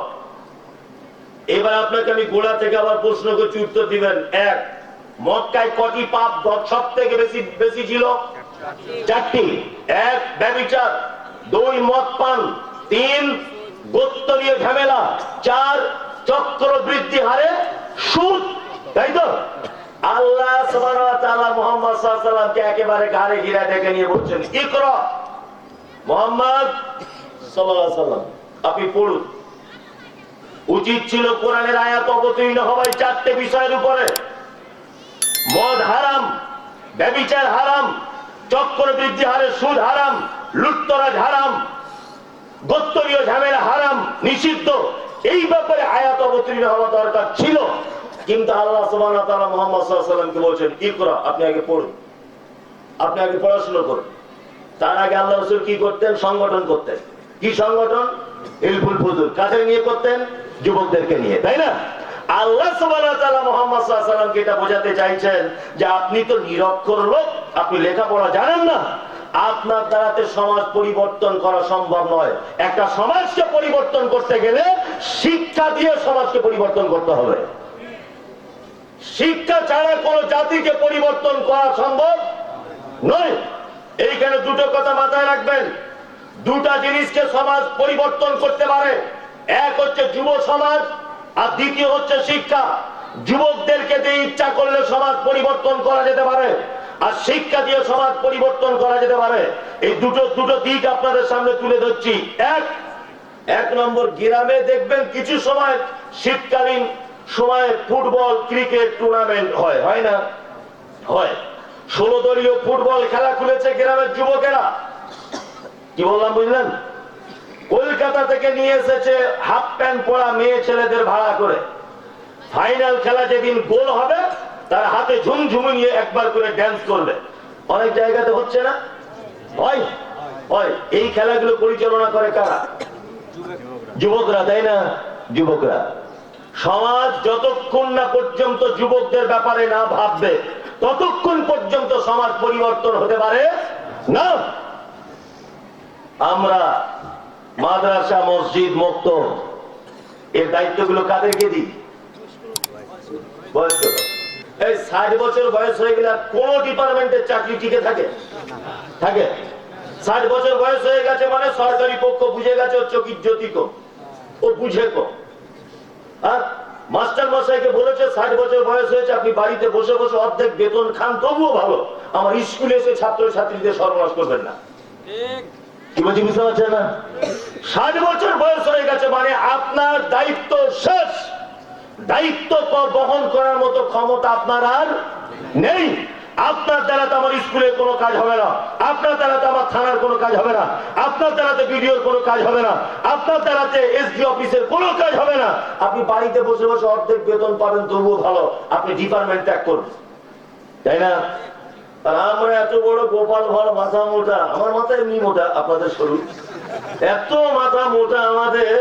S2: এবার আপনাকে আমি গোড়া থেকে আবার প্রশ্ন করছি, উত্তর দিবেন। 1, মক্কায় কটি পাপ সব থেকে বেশি ছিল? 4টি। 1, ব্যভিচার। 2, মদ পান। 3, গোত্রীয় ঝামেলা, 4 চক্রবৃদ্ধি হারে সুদ, তাই তো? আল্লাহ সুবহানাহু ওয়া তাআলা মুহাম্মদ সাল্লাল্লাহু আলাইহি ওয়াসাল্লামকে একেবারে ঘাড়ে ঘিরে ডেকে নিয়ে বলছেন, ইকরা মুহাম্মদ সাল্লাল্লাহু আলাইহি ওয়াসাল্লাম, আপনি পড়ুন। উচিত ছিল কোরআনের আয়াত অবতীর্ণ হওয়ায় 4টে বিষয়ের উপরে। মদ হারাম, ব্যভিচার হারাম, চক্রবৃদ্ধি হারে সুদ হারাম, লুটতরাজ হারাম, গোত্রীয় ঝামেলা হারাম, নিষিদ্ধ। এই ব্যাপারে আয়াত অবতীর্ণ হওয়া দরকার ছিল, কিন্তু আল্লাহ সুবহানাহু ওয়া তাআলা মুহাম্মদ সাল্লাল্লাহু আলাইহি ওয়াসাল্লামকে বলছেন, ইকরা, আপনি আগে পড়ুন, আপনি আগে পড়াশোনা করুন। তার আগে আল্লাহ রাসূল কি করতেন? সংগঠন করতেন। কি সংগঠন? ইলফুল ফুজুল। কাছে নিয়ে করতেন? যুবকদেরকে নিয়ে, তাই না? আল্লাহ সুবহানাহু ওয়া তাআলা মুহাম্মদ সাল্লাল্লাহু আলাইহি ওয়াসাল্লামকে এটা বোঝাতে চাইছেন যে আপনি তো নিরক্ষর লোক, আপনি লেখাপড়া জানেন না, আপনার দ্বারাতে সমাজ পরিবর্তন করা সম্ভব নয়। একটা সমাজকে পরিবর্তন করতে গেলে শিক্ষা দিয়ে সমাজকে পরিবর্তন করতে হবে। শিক্ষা ছাড়া কোন জাতিকে পরিবর্তন করা সম্ভব নয়। এইখানে দুটো কথা মাথায় রাখবেন। দুটা জিনিসকে সমাজ পরিবর্তন করতে পারে, এক হচ্ছে যুব সমাজ, আর দ্বিতীয় হচ্ছে শিক্ষা। যুবকদেরকে দিয়ে ইচ্ছা করলে সমাজ পরিবর্তন করা যেতে পারে, আর শিক্ষা দিয়ে সমাজ পরিবর্তন করা যেতে পারে। এই দুটো দিক আপনাদের সামনে তুলে ধরছি। এক নম্বর, গ্রামে দেখবেন কিছু সময় শীতকালীন সময় ফুটবল ক্রিকেট টুর্নামেন্ট হয়, হয় না? হয়। 16 দলীয় ফুটবল খেলা খুলেছে গ্রামের যুবকেরা। কি বললাম বুঝলেন? কলকাতা থেকে নিয়ে এসেছে হাফ প্যান্ট পরা মেয়ে ছেলেদের ভাড়া করে। ফাইনাল খেলা যেদিন গোল হবে, তার হাতে ঝুমঝুমু নিয়ে একবার করে ড্যান্স করবে। অনেক জায়গাতে হচ্ছে না? হয় হয়। এই খেলাগুলো পরিচালনা করে কারা? যুবকরা, তাই না? যুবকরা। সমাজ যতক্ষণ না পর্যন্ত যুবকদের ব্যাপারে না ভাববে, ততক্ষণ পর্যন্ত সমাজ পরিবর্তন হতে পারে না। আমরা মাদ্রাসা, মসজিদ, মক্তব এর দায়িত্বগুলো কাদেরকে দিই? বয়স্ক। এই 60 বছর বয়স হয়ে গেলে কোন ডিপার্টমেন্টের চাকরি টিকে থাকে? 60 বছর বয়স হয়ে গেছে মানে সরকারি পক্ষ বুঝে গেছে ও চকির জ্যোতি কো, ও বুঝে কো। আর মাস্টার মশাইকে বলেছে 60 বছর বয়স হয়েছে, আপনি বাড়িতে বসে বসে অর্ধেক বেতন খান, তবুও ভালো, আমার স্কুলে এসে ছাত্র ছাত্রীদের সর্বনাশ করবেন না। কি বলছি বুঝতে পারছেন না? 60 বছর বয়স হয়ে গেছে মানে আপনার দায়িত্ব শেষ। দায়িত্ব বহন করার মতো ক্ষমতা আপনার আর নেই। আপনার দ্বারা তো আমার স্কুলের কোনো কাজ হবে না, আপনার দ্বারা তো আমার থানার কোনো কাজ হবে না, আপনার দ্বারাতে বিডিওর কোনো কাজ হবে না, আপনার দ্বারাতে এসডি অফিসের কোনো কাজ হবে না। আপনি বাড়িতে বসে বসে অর্ধেক বেতন পাবেন, তবুও ভালো, আপনি ডিপার্টমেন্ট ত্যাগ করুন, তাই না? আর আমরা এত বড় গোপাল ভাড়, মাথা মোটা, আমার মাথা এমনি মোটা, আপনাদের সরু, এত মাথা মোটা আমাদের।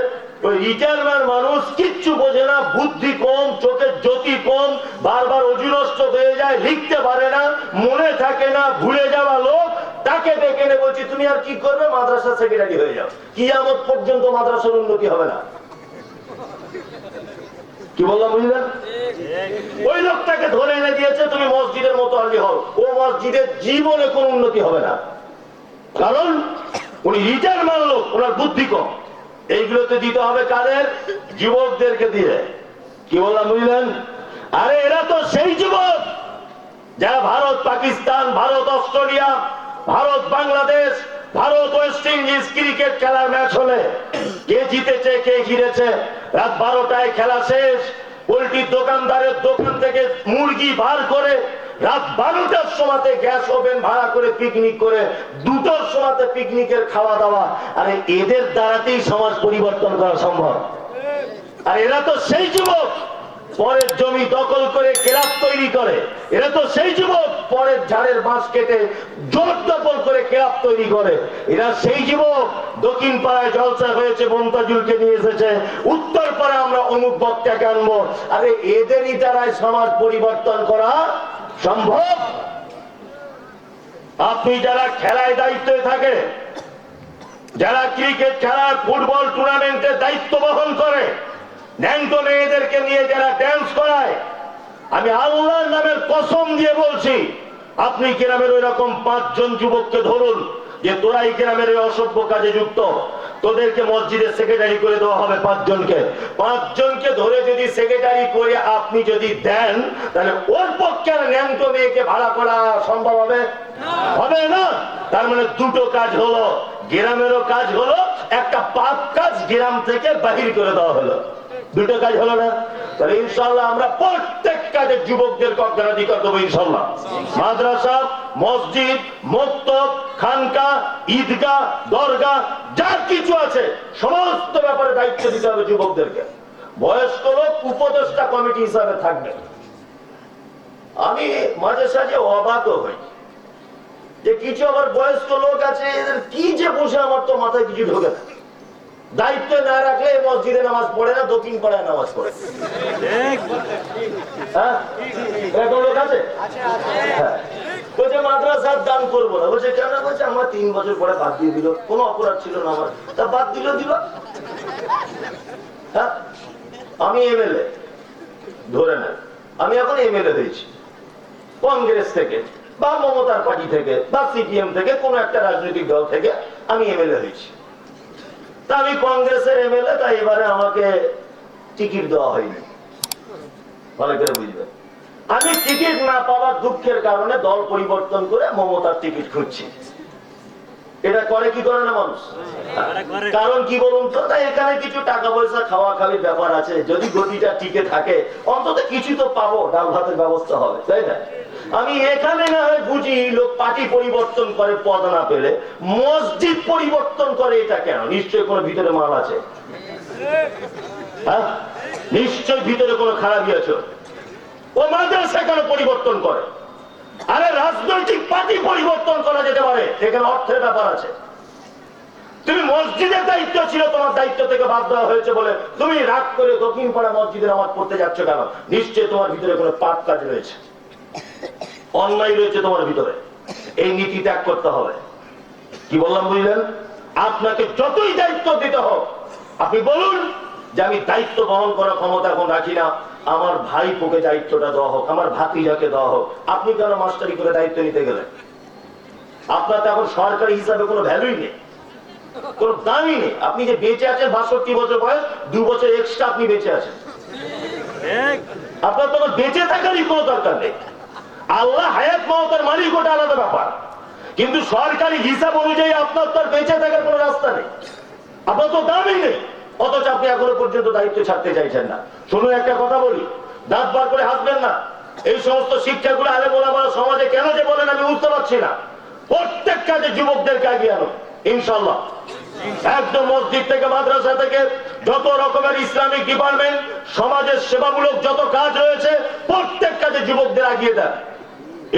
S2: ওই রিটায়ারমেন্ট মানুষ কিচ্ছু বোঝে না, বুদ্ধি কম, চোখের জ্যোতি কম, বারবার অজুনষ্ট হয়ে যায়, লিখতে পারে না, মনে থাকে না, ভুলে যাওয়া লোক, তাকে ডেকে নে বলছি তুমি আর কি করবে? মাদ্রাসা সেক্রেটারি হয়ে যাও। কিয়ামত পর্যন্ত মাদ্রাসার উন্নতি হবে না। কি বললাম বুঝলেন? ওই লোকটাকে ধরে এনে দিয়েছে তুমি মসজিদের মতো আলি হও, ও মসজিদের জীবনে কোন উন্নতি হবে না, কারণ উনি রিটায়ারমেন্ট লোক, ওনার বুদ্ধি কম। এইগুলোতে দিতে হবে কাদের? যুবকদেরকে দিয়ে। কি বললাম বুঝলেন? আরে এরা তো সেই যুবক যারা Bharat Pakistan, Bharat Australia, Bharat Bangladesh, Bharat West Indies cricket খেলার ম্যাচ হলে কে জিতেছে কে হেরেছে, রাত 12টায় খেলা শেষ, পোল্ট্রির দোকানদারের দোকান থেকে মুরগি বার করে রাত 12টার সময়তে গ্যাস ওভেন ভাড়া করে পিকনিক করে 2টোর সময়তে পিকনিকের খাওয়া দাওয়া। আরে এদের দ্বারাতেই সমাজ পরিবর্তন করা সম্ভব। আর এরা তো সেই যুবক পরের জমি দখল করে ক্লাব তৈরি করে, এরা তো সেই যুবক পরের ঝাড়ের বাঁশ কেটে জোর দখল করে ক্লাব তৈরি করে, এরা সেই যুবক দক্ষিণ পাড়ায় জলসা হয়েছে মমতাজুলকে নিয়ে এসেছে, উত্তর পাড়ায় আমরা অমুক বক্তাকে আনবো। আরে এদেরই দ্বারাই সমাজ পরিবর্তন করা সম্ভব। আপনি যারা খেলায় দায়িত্বে থাকে, যারা ক্রিকেট খেলা, ফুটবল টুর্নামেন্টের দায়িত্ব বহন করে, ন্যাংটো মেয়েদেরকে নিয়ে যারা ড্যান্স করায়, আমি আল্লাহর নামের কসম দিয়ে বলছি, আপনি গ্রামের ওই রকম 5 জন যুবককে ধরুন যে তোরা এই গ্রামের এই অসভ্য কাজে যুক্ত, তোদেরকে মসজিদের সেক্রেটারি করে দেওয়া হবে 5 জনকে। 5 জনকে ধরে যদি সেক্রেটারি করে আপনি যদি দেন, তাহলে ওর পক্ষে আর ন্যাংটো মেয়েকে ভাড়া করা সম্ভব হবে? হবে না। তার মানে দুটো কাজ হলো, গ্রামেরও কাজ হলো, একটা পাপ কাজ গ্রাম থেকে বাহির করে দেওয়া হলো। দুটো কাজ হলো না? তাহলে ইনশাআল্লাহ আমরা প্রত্যেক কাজে যুবকদেরকে অগ্রাধিকার দেবো ইনশাআল্লাহ। মাদ্রাসা, মসজিদ, মক্তব, খানকা, ঈদগাহ, দরগাহ যা কিছু আছে সমস্ত ব্যাপারে দায়িত্ব দিতে হবে যুবকদেরকে। বয়স্ক লোক উপদেষ্টা কমিটি হিসাবে থাকবে। আমি মাঝে সাঝে অবাকও হই যে কিছু আবার বয়স্ক লোক আছে, এদের কি যে বসে আমার তো মাথায় কিছু ঢোকে না। দায়িত্ব না রাখলে মসজিদে নামাজ পড়ে না, দক্ষিণ পাড়ায় নামাজ পড়ে। হ্যাঁ, এরকম লোক আছে। হ্যাঁ, বলছে মাদ্রাসার দান করবো না। বলছে কেন? বলছে আমার 3 বছর পরে বাদ দিয়ে দিল, কোনো অপরাধ ছিল না আমার, তা বাদ দিল। হ্যাঁ, আমি এমএলএ, ধরে না আমি এখন এমএলএ হয়েছি কংগ্রেস থেকে বা মমতার পার্টি থেকে বা সিপিএম থেকে, কোন একটা রাজনৈতিক দল থেকে আমি এমএলএ হয়েছি। তা আমি কংগ্রেসের এমএলএ, তাই এবারে আমাকে টিকিট দেওয়া হয়নি। ভালো করে বুঝবেন, আমি টিকিট না পাওয়ার দুঃখের কারণে দল পরিবর্তন করে মমতার টিকিট খুঁজছি। এটা করে কি করে না মানুষ? কারণ কি বলুন তো, তাই এখানে কিছু টাকা পয়সা খাওয়া খাওয়ির ব্যাপার আছে। যদি গতিটা টিকে থাকে অন্তত কিছু তো পাবো, ডাল ভাতের ব্যবস্থা হবে, তাই না? আমি এখানে না হয় বুঝি লোক পার্টি পরিবর্তন করে পদ না পেলে, মসজিদ পরিবর্তন করে এটা কেন? নিশ্চয়ই কোনো ভিতরে মাল আছে। হ্যাঁ, নিশ্চয় ভিতরে কোনো খারাপই আছে। ও মাদ্রাসা কেন পরিবর্তন করে? আরে রাজনৈতিক পার্টি পরিবর্তন করা যেতে পারে, এখানে অর্থের ব্যাপার আছে। তুমি মসজিদের দায়িত্ব ছিল, তোমার দায়িত্ব থেকে বাদ দেওয়া হয়েছে বলে তুমি রাগ করে দক্ষিণ পাড়া মসজিদে নামাজ পড়তে যাচ্ছ কেন? নিশ্চয়ই তোমার ভিতরে কোনো পাপ কাজ রয়েছে, অন্যায় রয়েছে তোমার ভিতরে। এই নীতি ত্যাগ করতে হবে। কি বললাম বুঝলেন? আপনাকে যতই দায়িত্ব দিতে হোক, আপনি বলুন যে আমি দায়িত্ব বহন করার ক্ষমতা এখন রাখি না, আমার ভাইপোকে দায়িত্বটা দেওয়া হোক, আমার ভাতিজাকে দেওয়া হোক। আপনি কেন মাস্টারি করে দায়িত্ব নিতে গেলেন? আপনার তো এখন সরকারি হিসাবে কোনো ভ্যালুই নেই, কোনো দামই নেই। আপনি যে বেঁচে আছেন 62 বছর বয়স, 2 বছর এক্সট্রা আপনি বেঁচে আছেন। আপনার তো বেঁচে থাকারই কোনো দরকার নেই। আল্লাহ হায়াত মওতের মালিক, ওটা আলাদা ব্যাপার। কিন্তু সরকারি হিসাব অনুযায়ী আপনার তো বেঁচে থাকার কোনো রাস্তা নেই, আপনার তো দামই নেই। অথচ আপনি এখনো পর্যন্ত দায়িত্ব ছাড়তে চাইছেন না। শুনুন, একটা কথা বলি, দাঁত বার করে হাসবেন না। এই সমস্ত শিক্ষাগুলো আলে বলা সমাজে কেন যে বলেন আমি বুঝতে পারছি না। প্রত্যেক কাজে যুবকদেরকে এগিয়ে আনো ইনশাল্লাহ। একদম মসজিদ থেকে মাদ্রাসা থেকে যত রকমের ইসলামিক ডিপার্টমেন্ট, সমাজের সেবামূলক যত কাজ রয়েছে, প্রত্যেক কাজে যুবকদের এগিয়ে দেন।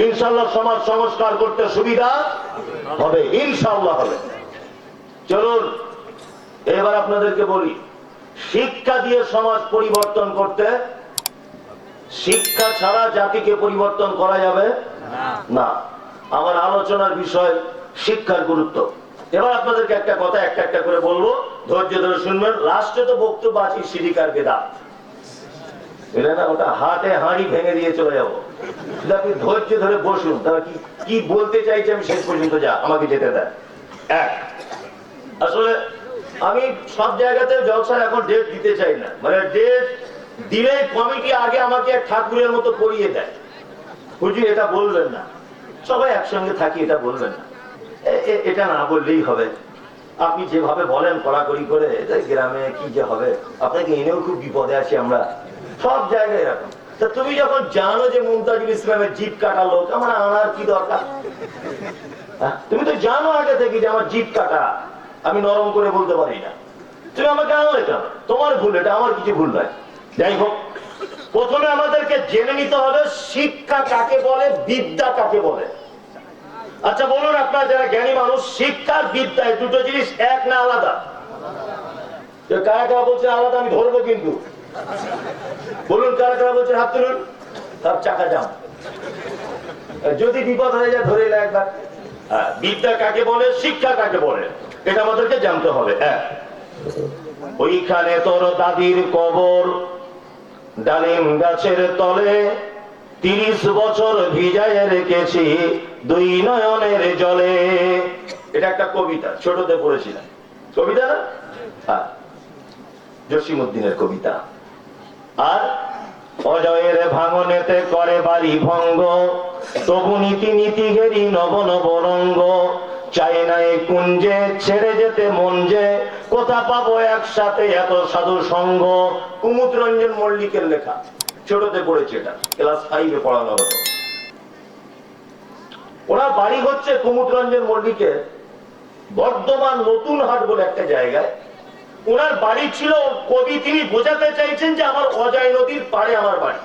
S2: ইনশাল্লাহ সমাজ সংস্কার করতে সুবিধা হবে, ইনশাল্লাহ হবে। চলুন এবার আপনাদেরকে বলি, শিক্ষা দিয়ে সমাজ পরিবর্তন করতে, শিক্ষা ছাড়া জাতিকে পরিবর্তন করা যাবে না। আমার আলোচনার বিষয় শিক্ষার গুরুত্ব। এবার আপনাদেরকে একটা কথা একটা করে বলবো, ধৈর্য ধরে শুনবেন। লাস্টে তো বক্তব্য আছে সিরিকার বেদাত, বুঝলেন না? ওটা হাটে হাঁড়ি ভেঙে দিয়ে চলে যাবো। আপনি ধৈর্য ধরে বসুন, তারা কি বলতে চাইছে আমি শেষ পর্যন্ত আমাকে যেতে দেয়। এক, আসলে আমি সব জায়গাতে জলসার এখন ডেট দিতে চাই না, মানে ডেট দিলে কমিটি আগে আমাকে ঠাকুরের মতো করিয়ে দেয়, হুজুর এটা বলবেন না, সবাই একসঙ্গে থাকি এটা বলবেন না, এটা না বললেই হবে। আপনি যেভাবে বলেন কড়াকড়ি করে, গ্রামে কি যে হবে, আপনাকে এনেও খুব বিপদে আছি আমরা, সব জায়গায় এরকম। তা তুমি যখন জানো যে মুমতাজুল ইসলামের জিপ কাটা লোক, আমার আনার কি দরকার? তুমি তো জানো আগে থেকে যে আমার জিপ কাটা, আমি নরম করে বলতে পারি না, তুমি আমাকে আনলে কেন? তোমার ভুল, এটা আমার কিছু ভুল নয়। যাই হোক, প্রথমে আমাদেরকে জেনে নিতে হবে শিক্ষা কাকে বলে, বিদ্যা কাকে বলে। আচ্ছা বলুন, আপনারা যারা জ্ঞানী মানুষ, শিক্ষা বিদ্যা এই দুটো জিনিস এক না আলাদা? কারা কারা বলছেন আলাদা? আমি ধরবো কিন্তু। বলুন কারা কারা বলছেন, হাত তুলুন। তার চাকা যাম, যদি বিপদ হয়ে যায় ধরে এলে একবার। বিদ্যা কাকে বলে, শিক্ষা কাকে বলে, এটা আমাদেরকে জানতে হবে। ওইখানে তোর দাদির কবর, ডালিম গাছের তলে 30 বছর ভিজায় রেখেছি 2 নয়নের জলে। এটা একটা কবিতা, ছোটতে পড়েছিলাম। কবিতা না? হ্যাঁ, জসিমউদ্দিনের কবিতা। আর
S1: অজয়ের ভাঙনেতে করে বাড়ি ভঙ্গ, তবু নীতি নীতি ঘেরি নব নব রঙ্গ, চাই না এ কুঞ্জে ছেড়ে যেতে মন যে, কোথা পাবো একসাথে এত সাধু সঙ্গ।
S2: কুমুদ রঞ্জন মল্লিকের লেখা, ছোটতে পড়েছে, এটা ক্লাস 5-এ পড়ানো হতো। ওনার বাড়ি হচ্ছে কুমুদ রঞ্জন মল্লিকের বর্ধমান নতুন হাট বলে একটা জায়গায়। ওনার বাড়ি ছিল, কবি তিনি বোঝাতে চাইছেন যে আমার অজয় নদীর পাড়ে আমার বাড়ি।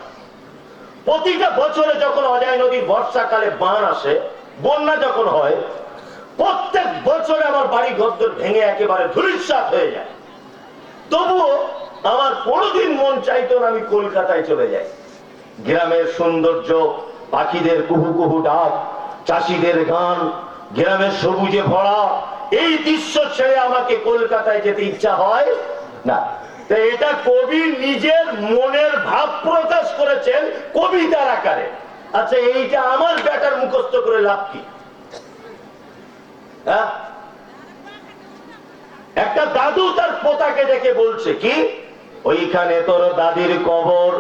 S2: প্রতিটা বছরে যখন অজয় নদীর বর্ষাকালে বান আসে, বন্যা যখন হয়, প্রত্যেক বছরে আমার বাড়ি ঘরদোর ভেঙে একেবারে ধূলিসাৎ হয়ে যায়। তবুও আমার কোনোদিন মন চাইতো না আমি কলকাতায় চলে যাই।
S1: গ্রামের সৌন্দর্য, পাখিদের কুহু কুহু ডাক, চাষিদের গান, গ্রামের সবুজে ভরা,
S2: এই দৃশ্য ছেড়ে আমাকে কলকাতায় যেতে ইচ্ছা হয় না। তো এটা কবি নিজের মনের ভাব প্রকাশ করেছেন কবিতার আকারে। আচ্ছা, এইটা আমার বেটার মুখস্থ করে লাভ কি? হ্যাঁ? একটা দাদু তার পোতাকে দেখে বলছে কি,
S1: ওইখানে তোর দাদির কবর,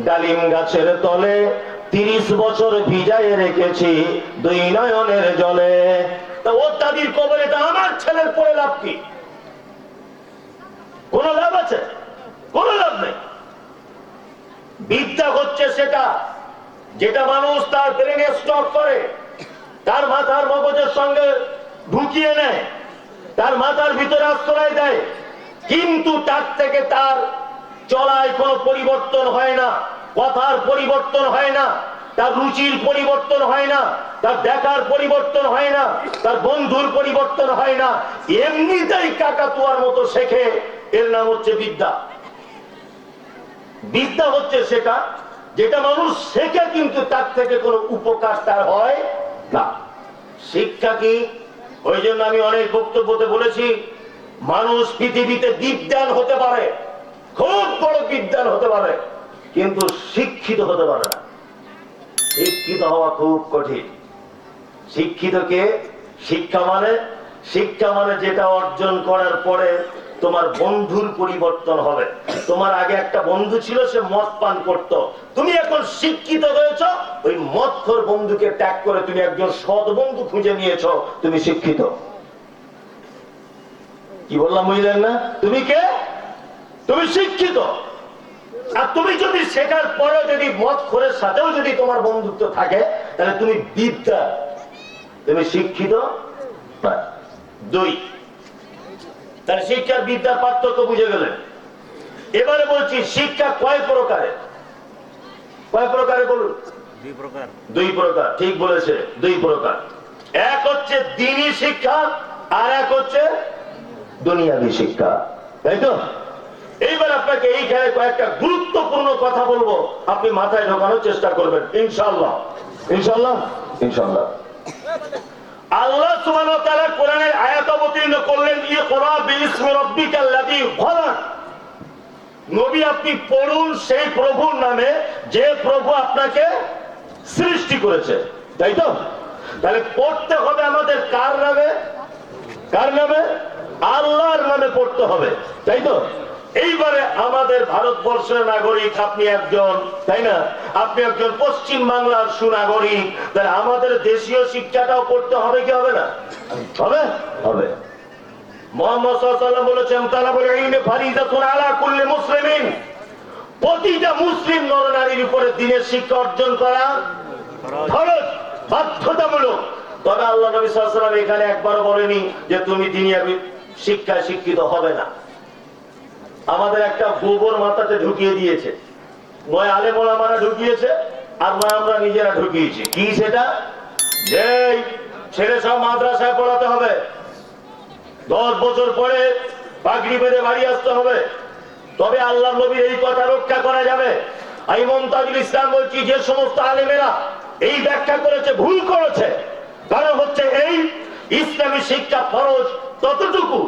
S1: ডালিম গাছের তলে 30 বছর ভিজায় রেখেছি দুই নয়নের জলে।
S2: তা ওর দাদির কবরে তা আমার ছেলের পরে লাভ কি? কোন লাভ আছে? কোন লাভ নেই। বিদ্যা হচ্ছে সেটা যেটা মানুষ তার ব্রেনে স্টক করে, তার মাথার মগজের সঙ্গে ঢুকিয়ে নেয়, তার মাথার ভিতরে আশ্রয় দেয়, কিন্তু তার থেকে তার চলায় কোনো পরিবর্তন হয় না, কথার পরিবর্তন হয় না, তার রুচির পরিবর্তন হয় না, তার দেখার পরিবর্তন হয় না, তার বন্ধুর পরিবর্তন হয় না, এমনিতেই কাকাতুয়ার মতো শেখে। এর নাম হচ্ছে বিদ্যা। বিদ্যা হচ্ছে সেটা যেটা মানুষ শেখে কিন্তু তার থেকে কোনো উপকার তার হয় না। শিক্ষা কি? ওই জন্য আমি অনেক বক্তব্যতে বলেছি, মানুষ পৃথিবীতে বিদ্বান হতে পারে, খুব বড় বিদ্বান হতে পারে, কিন্তু শিক্ষিত হতে পারে না। শিক্ষিত হওয়া খুব কঠিন। শিক্ষিত কে? শিক্ষা মানে যেটা অর্জন করার পরে তোমার বন্ধুর পরিবর্তন হবে। তোমার আগে একটা বন্ধু ছিল, সে মদ পান করত, তুমি এখন শিক্ষিত হয়েছ, ওই মদখোর বন্ধুকে ত্যাগ করে তুমি একজন সৎ বন্ধু খুঁজে নিয়েছো, তুমি শিক্ষিত।
S1: কি বললাম বুঝলেন না?
S2: তুমি কে? তুমি শিক্ষিত। আর তুমি যদি শেখার পরেও যদি মদখোরের সাথেও যদি তোমার বন্ধুত্ব থাকে, তাহলে তুমি বিদ্যা, তুমি শিক্ষিত। 2, তাহলে শিক্ষার বিদ্যার পার্থক্য বুঝে গেলেন। এবারে বলছি শিক্ষা কয় প্রকারে? কয় প্রকারে বলুন? 2 প্রকার। ঠিক বলেছে, 2 প্রকার। এক হচ্ছে দ্বীনি শিক্ষা, আর এক হচ্ছে
S1: দুনিয়াবী শিক্ষা, তাই তো?
S2: এইবার আপনাকে এইখানে কয়েকটা গুরুত্বপূর্ণ কথা বলবো, আপনি মাথায় ঢোকানোর চেষ্টা করবেন ইনশাআল্লাহ।
S1: ইনশাআল্লাহ, ইনশাআল্লাহ।
S2: আল্লাহ সুবহানাহু ওয়া তাআলা কোরআনের আয়াত অবতীর্ণ করলেন, ইকরা বিইসমি রাব্বিকাল্লাযী খলাক। নবী, আপনি পড়ুন সেই প্রভুর নামে যে প্রভু আপনাকে সৃষ্টি করেছে, তাই তো? তাহলে পড়তে হবে আমাদের কার নামে? কার নামে? আল্লাহর নামে পড়তে হবে, তাই তো? এইবারে আমাদের ভারতবর্ষের নাগরিক আপনি একজন, তাই না? আপনি একজন পশ্চিম বাংলার সুনাগরিক, তাহলে আমাদের দেশীয় শিক্ষাটাও পড়তে হবে কি হবে না? হবে, হবে। মুহাম্মদ সাল্লাল্লাহু আলাইহি ওয়াসাল্লাম বলেছেন, তালাবুল ইলমি ফারিদাতুন আলা কুল্লি মুসলিমিন। প্রতিটা মুসলিম নরনারীর উপরে দ্বীনের শিক্ষা অর্জন করা ফরজ, বাধ্যতামূলক। তবে আল্লাহ নবী সাল্লাল্লাহু আলাইহি ওয়াসাল্লাম এখানে একবারও বলেনি যে তুমি দ্বীনি শিক্ষায় শিক্ষিত হবে না। আমাদের একটা গোবর মাথাতে ঢুকিয়ে দিয়েছে, নয় আলেম ওলামারা ঢুকিয়েছে, আর নয় আমরা নিজেরা ঢুকিয়েছি। কি সেটা? যে ছেলে সব মাদ্রাসায় পড়াতে হবে, 10 বছর পরে পাগড়ি বেঁধে বাড়ি আসতে হবে, তবে আল্লাহ নবীর এই কথা রক্ষা করা যাবে। আমি মুমতাজুল ইসলাম বলছি, যে সমস্ত আলেমেরা এই ব্যাখ্যা করেছে ভুল করেছে। কারণ হচ্ছে এই ইসলামী শিক্ষা ফরজ ততটুকু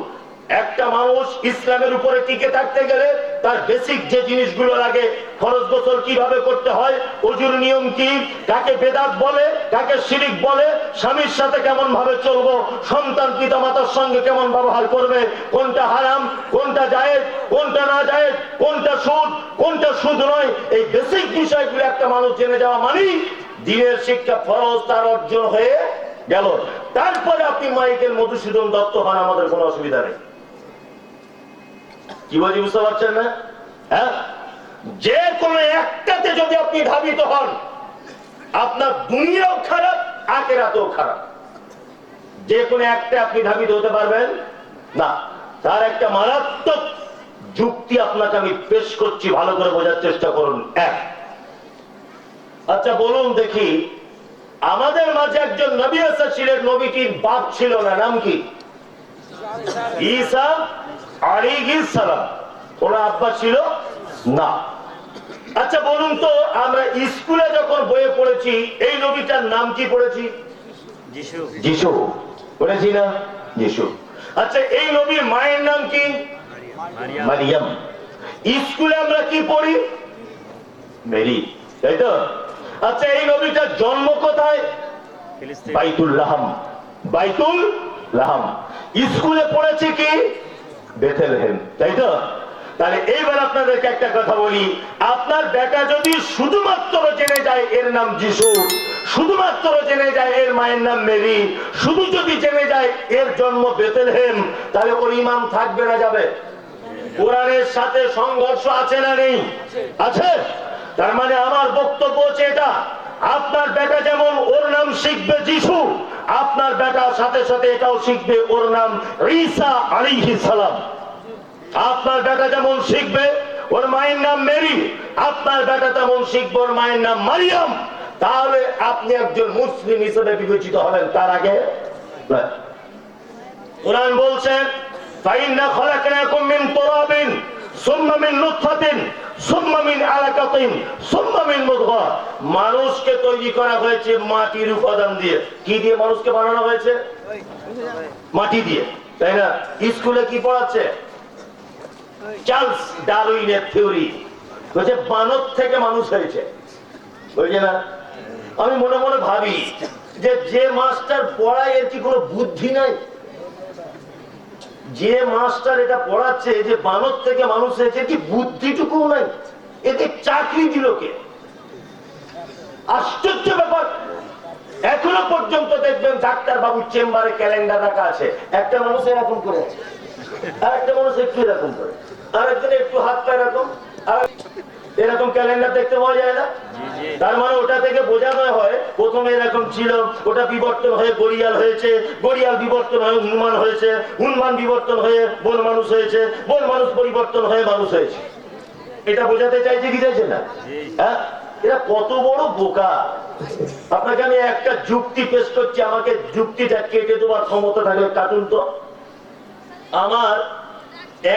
S2: একটা মানুষ ইসলামের উপরে টিকে থাকতে গেলে তার বেসিক যে জিনিসগুলো লাগে, ফরজ গোসল কিভাবে করতে হয়, ওযুর নিয়ম কি, কাকে বেদাত বলে, কাকে শিরিক বলে, স্বামীর সাথে কেমন ভাবে চলবো, সন্তান পিতামাতার সঙ্গে কেমন ব্যবহার করবে, কোনটা হারাম, কোনটা জায়েজ, কোনটা না জায়েজ, কোনটা সুদ, কোনটা সুদ নয়, এই বেসিক বিষয়গুলো একটা মানুষ জেনে যাওয়া মানেই দ্বীনের শিক্ষা ফরজ তার অর্জন হয়ে গেল। তারপরে আপনি মাইকেল মধুসূদন দত্ত হন, আমাদের কোনো অসুবিধা নেই। কি বলছি বুঝতে পারছেন না? হ্যাঁ, যে কোনো একটাতে যদি আপনি ধাবিত হন, আপনার দুনিয়াও খারাপ, আখিরাতেও খারাপ। যে কোনো একটা আপনি ধাবিত হতে পারবেন না। তার একটা মারাত্মক যুক্তি আপনাকে আমি পেশ করছি, ভালো করে বোঝার চেষ্টা করুন। এক, আচ্ছা বলুন দেখি, আমাদের মাঝে একজন নবী এসেছিলেন, নবীটির বাপ ছিল না, নাম কি? ঈসা আলাইহিস সালাম। ওনার আব্বা ছিল না। আচ্ছা বলুন তো, আমরা স্কুলে যখন বইয়ে পড়েছি এই নবীটার নাম কি পড়েছি? যিশু। যিশু পড়েছি না? যিশু। আচ্ছা এই নবীর মায়ের নাম কি? মারিয়াম। স্কুলে আমরা কি পড়ি? মেরি, তাই তো? আচ্ছা এই নবীটার জন্ম কোথায়? বাইতুল লাহাম। বাইতুল লাহাম। স্কুলে পড়েছে কি? বেথলেহেম, তাই তো? তাহলে এইবার আপনাদেরকে একটা কথা বলি, আপনার বেটা যদি শুধুমাত্র জেনে যায় এর নাম যিশু, শুধুমাত্র জেনে যায় এর মায়ের নাম মেরি, শুধু যদি জেনে যায় এর জন্ম বেথলেহেম, তাহলে ওর ঈমান থাকবে না যাবে? কোরআনের সাথে সংঘর্ষ আছে না নেই? আছে। তার মানে আমার বক্তব্য হচ্ছে এটা, আপনার বেটা যেমন ওর নাম শিখবে যিশু, আপনার বেটার সাথে সাথে এটাও শিখবে ওর নাম ঈসা আলাইহিস সালাম। আপনার বেটা যেমন শিখবে ওর মায়ের নাম মেরি, আপনার বেটা তেমন শিখবে ওর মায়ের নাম মারিয়াম। তাহলে আপনি একজন মুসলিম হিসেবে বিবেচিত হবেন, তার আগে কোরআন বলছেন ফাইন্না খলাকনাকুম মিন তুরাবিন সুম্মা মিন নুতফাতিন সুম্মা মিন আলাকাতিন সুম্মা মিন মুদগা। মানুষকে তৈরি করা হয়েছে মাটির উপাদান দিয়ে। কি দিয়ে মানুষকে বানানো হয়েছে? মাটি দিয়ে, তাই না? স্কুলে কি পড়াচ্ছে? চার্লস ডারউইনের থিওরি, বলছে বানর থেকে মানুষ হয়েছে, বুঝছে না? আমি মনে মনে ভাবি যে মাস্টার পড়ায় এর কি কোনো বুদ্ধি নাই? যে মাস্টার এটা পড়াচ্ছে যে বানর থেকে মানুষ হয়েছে, কি বুদ্ধিটুকু নাই? এতে চাকরি দিল কে? আশ্চর্য ব্যাপার। এখনো পর্যন্ত দেখবেন ডাক্তার বাবুর চেম্বারে ক্যালেন্ডার রাখা আছে, একটা মানুষ এরকম করে আছে, আর একটা মানুষ একটু এরকম করে, আর একজন একটু হাত পা এরকম, আর এরকম ক্যালেন্ডার দেখতে পাওয়া যায় না? তার মানে ওটা থেকে বোঝানো হয় প্রথমে এরকম ছিল, ওটা বিবর্তন হয়ে গড়িয়াল হয়েছে, গড়িয়াল বিবর্তন হয়ে হনুমান হয়েছে, হনুমান বিবর্তন হয়ে বন মানুষ হয়েছে, বন মানুষ পরিবর্তন হয়ে মানুষ হয়েছে। এটা বোঝাতে চাইছে কি চাইছে না? হ্যাঁ, এরা কত বড় বোকা। আপনাকে আমি একটা যুক্তি পেশ করছি, আমাকে যুক্তিটা কেটে দেওয়ার ক্ষমতা থাকলে কাটুন তো। আমার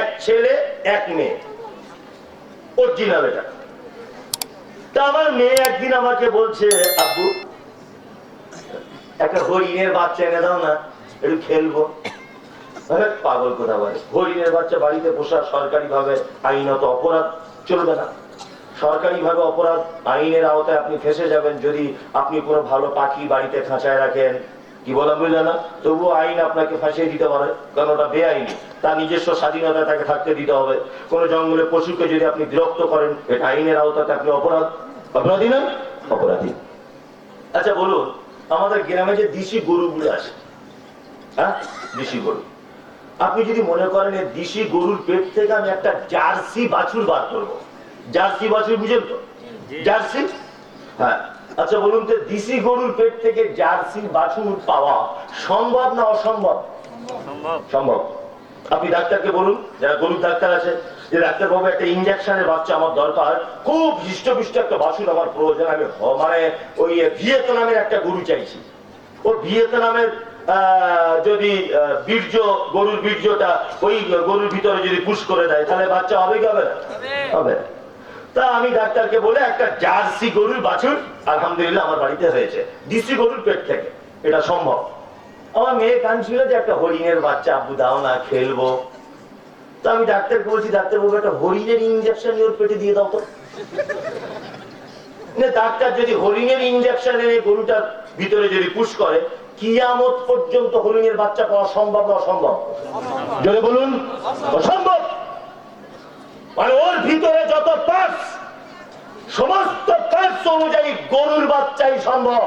S2: এক ছেলে এক মেয়ে, অরিজিনাল এটা। তা আমার মেয়ে একদিন আমাকে বলছে, আব্বু একটা হরিণের বাচ্চা এনে দাও না, একটু খেলবো। পাগল কথা বলে, হরিণের বাচ্চা বাড়িতে পোষা সরকারি ভাবে আইনত অপরাধ, চলবে না। সরকারি ভাবে অপরাধ, আইনের আওতায় আপনি ফেঁসে যাবেন যদি আপনি কোনো ভালো পাখি বাড়িতে খাঁচায় রাখেন। কি বলা বুঝলে না? তবুও আইন আপনাকে ফাঁসিয়ে দিতে পারে, কারণ ওটা বেআইনি। তার নিজস্ব স্বাধীনতা তাকে থাকতে দিতে হবে। কোন জঙ্গলে পশুকে যদি আপনি বিরক্ত করেন, এটা আইনের আওতাতে আপনি অপরাধ, অপরাধী না? অপরাধী। আচ্ছা বলুন, আমাদের গ্রামে যে দেশি গরুগুলো আছে, হ্যাঁ দেশি গরু, আপনি যদি মনে করেন এই দেশি গরুর পেট থেকে আমি একটা জার্সি বাছুর বার করবো, জার্সি বাছুর বুঝেন তো? জার্সি, হ্যাঁ। আচ্ছা বলুন তো, দেশি গরুর পেট থেকে জার্সি বাছুর পাওয়া সম্ভব না অসম্ভব? সম্ভব। আপনি ডাক্তারকে বলুন, যারা গরুর ডাক্তার আছে, যে ডাক্তার বাবু একটা ইঞ্জেকশনের বাচ্চা আমার দরকার, খুব হৃষ্টপুষ্ট একটা বাছুর আমার প্রয়োজন, আমি মানে ওই ভিয়েতনামের একটা গরু চাইছি। ও ভিয়েতনামের যদি বীর্য, গরুর বীর্যটা ওই গরুর ভিতরে যদি পুশ করে দেয়, তাহলে বাচ্চা হবে কি হবে না? হবে। তা আমি ডাক্তারকে বলে একটা জার্সি গরুর বাছুর আলহামদুলিল্লাহ আমার বাড়িতে হয়েছে, দেশি গরুর পেট থেকে। এটা সম্ভব। আমার মেয়ে কাঁদছিল যে একটা হরিণের বাচ্চা আব্বু দাও না, খেলবো। তো আমি ডাক্তারকে বলছি, ডাক্তারবাবু একটা হরিণের ইঞ্জেকশন ওর পেটে দিয়ে দাও তো। ডাক্তার যদি হরিণের ইঞ্জেকশন এনে গরুটার ভিতরে যদি পুশ করে, কিয়ামত পর্যন্ত হরিণের বাচ্চা পাওয়া সম্ভব না অসম্ভব? জোরে বলুন, অসম্ভব। মানে ওর ভিতরে যত পার্টস, সমস্ত পার্টস অনুযায়ী গরুর বাচ্চাই সম্ভব।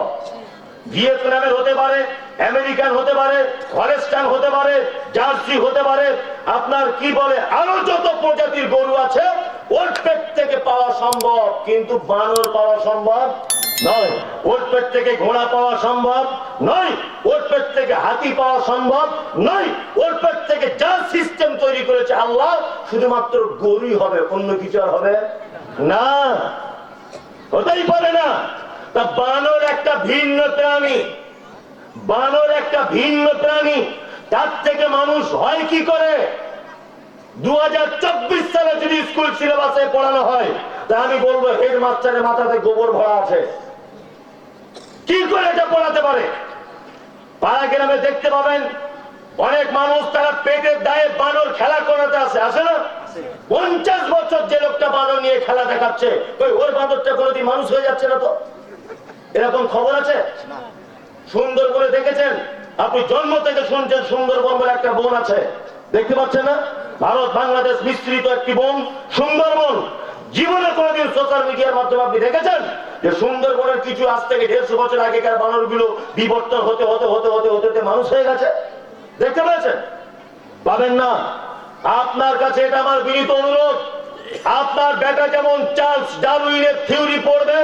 S2: ভিয়েতনামের হতে পারে, আমেরিকান হতে পারে, হলস্টাইন হতে পারে, জার্সি হতে পারে, আপনার কি বলে আরো যত প্রজাতির গরু আছে ওর পেট থেকে পাওয়া সম্ভব, কিন্তু বানর পাওয়া সম্ভব নয়। ওর পেট থেকে ঘোড়া পাওয়া সম্ভব নয়। ওর পেট থেকে হাতি পাওয়া সম্ভব নয়। ওর পেট থেকে যা সিস্টেম তৈরি করেছে আল্লাহ, শুধুমাত্র গরুই হবে, অন্য কিছু আর হবে না, হতেই পারে না। তা বানর একটা ভিন্ন প্রাণী, বানর একটা ভিন্ন প্রাণী, তার থেকে মানুষ হয় কি করে? 2024 সালে যদি স্কুল সিলেবাসে পড়ানো হয়, তা আমি বলবো হেডমাস্টারের মাথাতে গোবর ভরা আছে। কি করে এটা পড়াতে পারে? পাড়া গ্রামে দেখতে পাবেন অনেক মানুষ তারা পেটের দায়ে বানর খেলা করাতে আসে না? 50 বছর যে লোকটা বানর নিয়ে খেলা দেখাচ্ছে, ওর বানরটা কোনোদিন মানুষ হয়ে যাচ্ছে না তো? এরকম খবর আছে? সুন্দরবনে দেখেছেন আপনি? জন্ম থেকে শুনছেন সুন্দরবন বলে একটা বন আছে, দেখতে পাচ্ছেন না? ভারত বাংলাদেশ মিশ্রিত একটি বন সুন্দরবন। জীবনে কোনোদিন সোশ্যাল মিডিয়ার মাধ্যমে আপনি দেখেছেন যে সুন্দরবনের কিছু আজ থেকে 150 বছর আগেকার বানরগুলো বিবর্তন হতে হতে হতে হতে হতে মানুষ হয়ে গেছে? দেখতে পেয়েছেন? পাবেন না। আপনার কাছে এটা আমার বিনীত অনুরোধ, আপনার বেটা যেমন চার্লস ডারউইনের থিওরি পড়বে,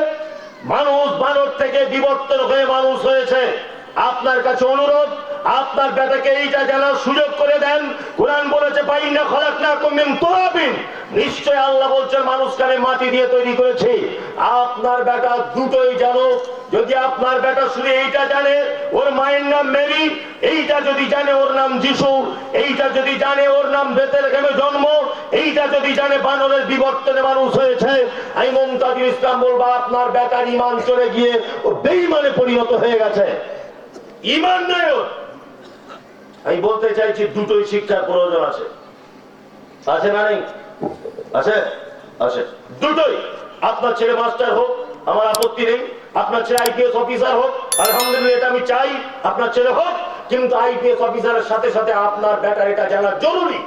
S2: মানুষ বানর থেকে বিবর্তন হয়ে মানুষ হয়েছে, আপনার কাছে অনুরোধ আপনার বেটাকে এইটা জানার সুযোগ করে দেন। কোরআন বলেছে বাইনা খলাকনাকুম মিন তুরাবিন, নিশ্চয় আল্লাহ বলছেন মানুষকে আমি মাটি দিয়ে তৈরি করেছি। আপনার বেটা দুটোই জানো। যদি আপনার বেটা শুধু এইটা জানে ওর মায়ের নাম মেরি, এইটা যদি জানে ওর নাম যিশু, এইটা যদি জানে ওর নাম বেথলেহেমে জন্ম, এইটা যদি জানে বানরের বিবর্তনে মানুষ হয়েছে, আমি মুমতাজুল ইসলাম বলবো আপনার বেটার ঈমান চলে গিয়ে ও বেঈমানে পরিণত হয়ে গেছে। ঈমান নয়। আমি বলতে চাইছি দুটোই শিক্ষার প্রয়োজন আছে। আছে না নেই? আছে, আছে দুটোই। আপনার ছেলে মাস্টার হোক, আমার আপত্তি নেই। আপনার ছেলে আইপিএস অফিসার হোক, আলহামদুলিল্লাহ, এটা আমি চাই আপনার ছেলে হোক। কিন্তু আইপিএস অফিসারের সাথে সাথে আপনার বেটার এটা জানা জরুরি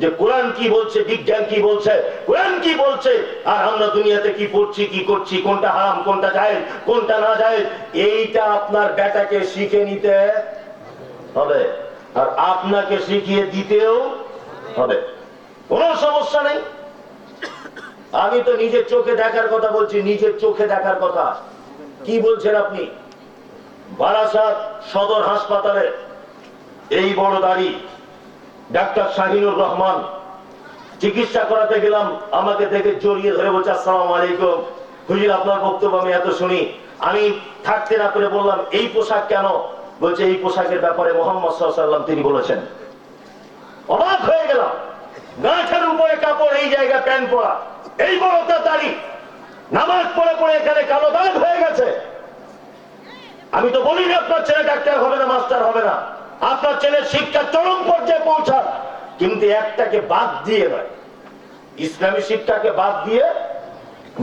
S2: যে কোরআন কি বলছে, বিজ্ঞান কি বলছে, কোরআন কি বলছে, আর আমরা দুনিয়াতে কি পড়ছি, কি করছি, কোনটা হারাম, কোনটা জায়েজ, কোনটা না জায়েজ, এইটা আপনার বেটাকে শিখে নিতে হবে, আর আপনাকে শিখিয়ে দিতেও হবে। কোন সমস্যা নেই। আমি তো নিজের চোখে দেখার কথা বলছি, নিজের চোখে দেখার কথা। কি বলছেন আপনি? বারাসাত সদর হাসপাতালে এই বড় দাড়ি ডাক্তার শাহিনুর রহমান চিকিৎসা করাতে গেলাম, আমাকে দেখে জড়িয়ে ধরে বলছে আসসালামু আলাইকুম হুজুর, আপনার বক্তব্য আমি এত শুনি। আমি থাকতে না করে বললাম এই পোশাক কেন? বলছে এই পোশাকের ব্যাপারে মুহাম্মদ সাল্লাল্লাহু আলাইহি ওয়াসাল্লাম তিনি বলেছেন। অবাক হয়ে গেলাম। গাছের উপরে কাপড়, এই জায়গা প্যান্ট পরা, এই বড়টা দাড়ি, নামাজ পড়ে পড়ে এখানে কালো দাগ হয়ে গেছে। আমি তো বলিনি আপনার ছেলে ডাক্তার হবে না, মাস্টার হবে না। আপনার ছেলের শিক্ষা চরম পর্যায়ে পৌঁছান, কিন্তু একটাকে বাদ দিয়ে নয়, ইসলামী শিক্ষাকে বাদ দিয়ে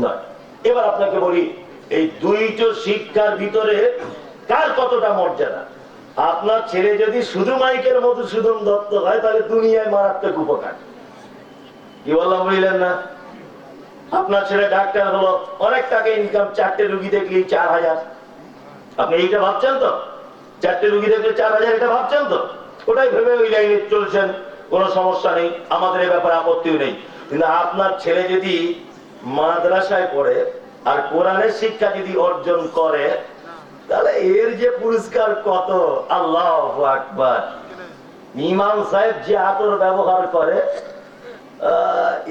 S2: নয়। এবার আপনাকে বলি এই দুইটো শিক্ষার ভিতরে কার কতটা মর্যাদা। আপনার ছেলে যদি শুধু মাইকের মধুসূদন দত্ত হয় তাহলে দুনিয়ায় মারাত্মক উপকার। কি বললাম বুঝলেন না? আপনার ছেলে ডাক্তার হলো, অনেক টাকা ইনকাম, 4টে রুগী দেখলে 4000। আপনি এইটা ভাবছেন তো? 4টে রুগী দেখলে 4000, এটা ভাবছেন তো? ওটাই ভেবে ওই লাইনে চলছেন, কোনো সমস্যা নেই, আমাদের এই ব্যাপারে আপত্তিও নেই। কিন্তু আপনার ছেলে যদি মাদ্রাসায় পড়ে আর কোরআনের শিক্ষা যদি অর্জন করে, তাহলে এর যে পুরস্কার কত! আল্লাহু আকবার। ইমাম সাহেব যে আতর ব্যবহার করে,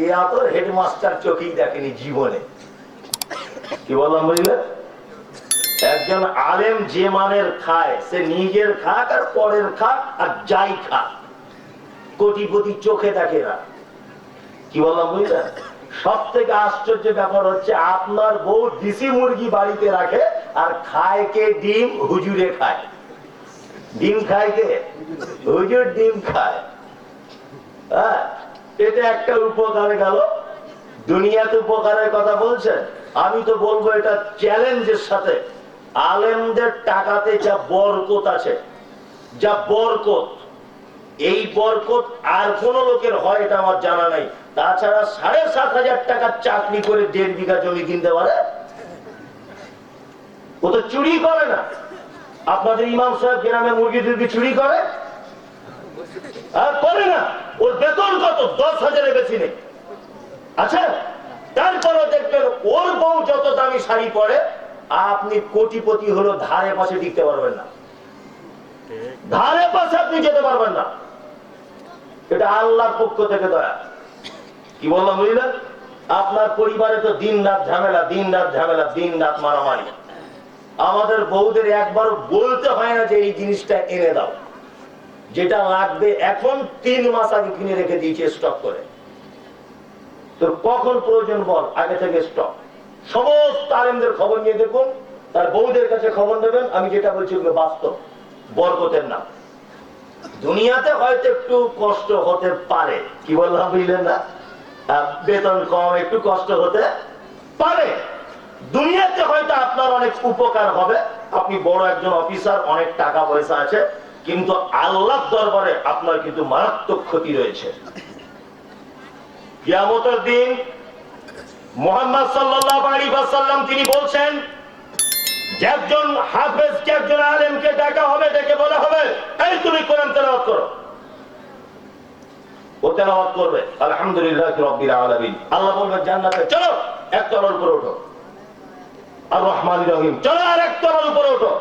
S2: এই আতর হেডমাস্টার চোখেই দেখেনি জীবনে। কি বললাম বুঝলে? একজন আলেম যে মানের খায়, সে নিজের খাক আর পরের খাক আর যাই খাক, কোটিপতি চোখে দেখে না। কি বললাম বুঝলে? সব থেকে আশ্চর্য ব্যাপার হচ্ছে আপনার বউ দেশি মুরগি বাড়িতে রাখে আর খায় কে? ডিম। হুজুরে খায় ডিম। খায় কে? হুজুর ডিম খায়। হ্যাঁ, এটা একটা উপকার গেল। দুনিয়াতে উপকারের কথা বলছেন, আমি তো বলবো এটা চ্যালেঞ্জের সাথে। আলেমদের টাকাতে যা বরকত আছে, যা বরকত, এই বরকত আর কোন লোকের হয় এটা আমার জানা নাই। তাছাড়া 7,500 টাকার চাকরি করে 1.5 বিঘা জমি কিনতে পারে। ও তো চুরি করে না। আপনাদের ইমাম সাহেব গ্রামে মুরগি টুরগি চুরি করে? করে না। ওর বেতন কত? 10,000 বেশি নেই। আচ্ছা, তারপরও দেখবেন ওর বউ যত দামি শাড়ি পরে, আপনি কোটিপতি হলো ধারে পাশে টিকতে পারবেন না, ধারে পাশে আপনি যেতে পারবেন না। এটা আল্লাহর পক্ষ থেকে দয়া। কি বললাম বুঝলেন? আপনার পরিবারে তো দিন রাত ঝামেলা, দিন রাত ঝামেলা, দিন রাত মারামারি। আমাদের বউদের একবার বলতে হয় না যে এই জিনিসটা এনে দাও, যেটা লাগবে এখন 3 মাস আগে কিনে রেখে দিয়েছে স্টক করে। তো কখন প্রয়োজন বল, আগে থেকে স্টক। সমস্ত আলেমদের খবর নিয়ে দেখুন, তার বউদের কাছে খবর নেবেন। আমি যেটা বলছি ওগুলো বাস্তব, বরকতের নাম। দুনিয়াতে হয়তো একটু কষ্ট হতে পারে, কি বললাম বুঝলেন না? বেতন কম, একটু কষ্ট হতে পারে। দুনিয়াতে হয়তো আপনার অনেক উপকার হবে, আপনি বড় একজন অফিসার, অনেক টাকা পয়সা আছে, কিন্তু আল্লাহর দরবারে আপনার কিন্তু মারাত্মক ক্ষতি রয়েছে। কিয়ামতের দিন মুহাম্মদ সাল্লাল্লাহু আলাইহি ওয়াসাল্লাম তিনি বলছেন যে একজন হাফেজকে, একজন আলেমকে ডাকা হবে, ডেকে বলা হবে, এই তুমি কোরআন তেলাওয়াত করো। ও তেলাওয়াত করবে, আলহামদুলিল্লাহি রাব্বিল আলামিন। আল্লাহ বলবেন জান্নাতে, চলো এক তলার উপরে ওঠো। আর রহমানির রহিম, চলো আর এক তলার উপরে ওঠো,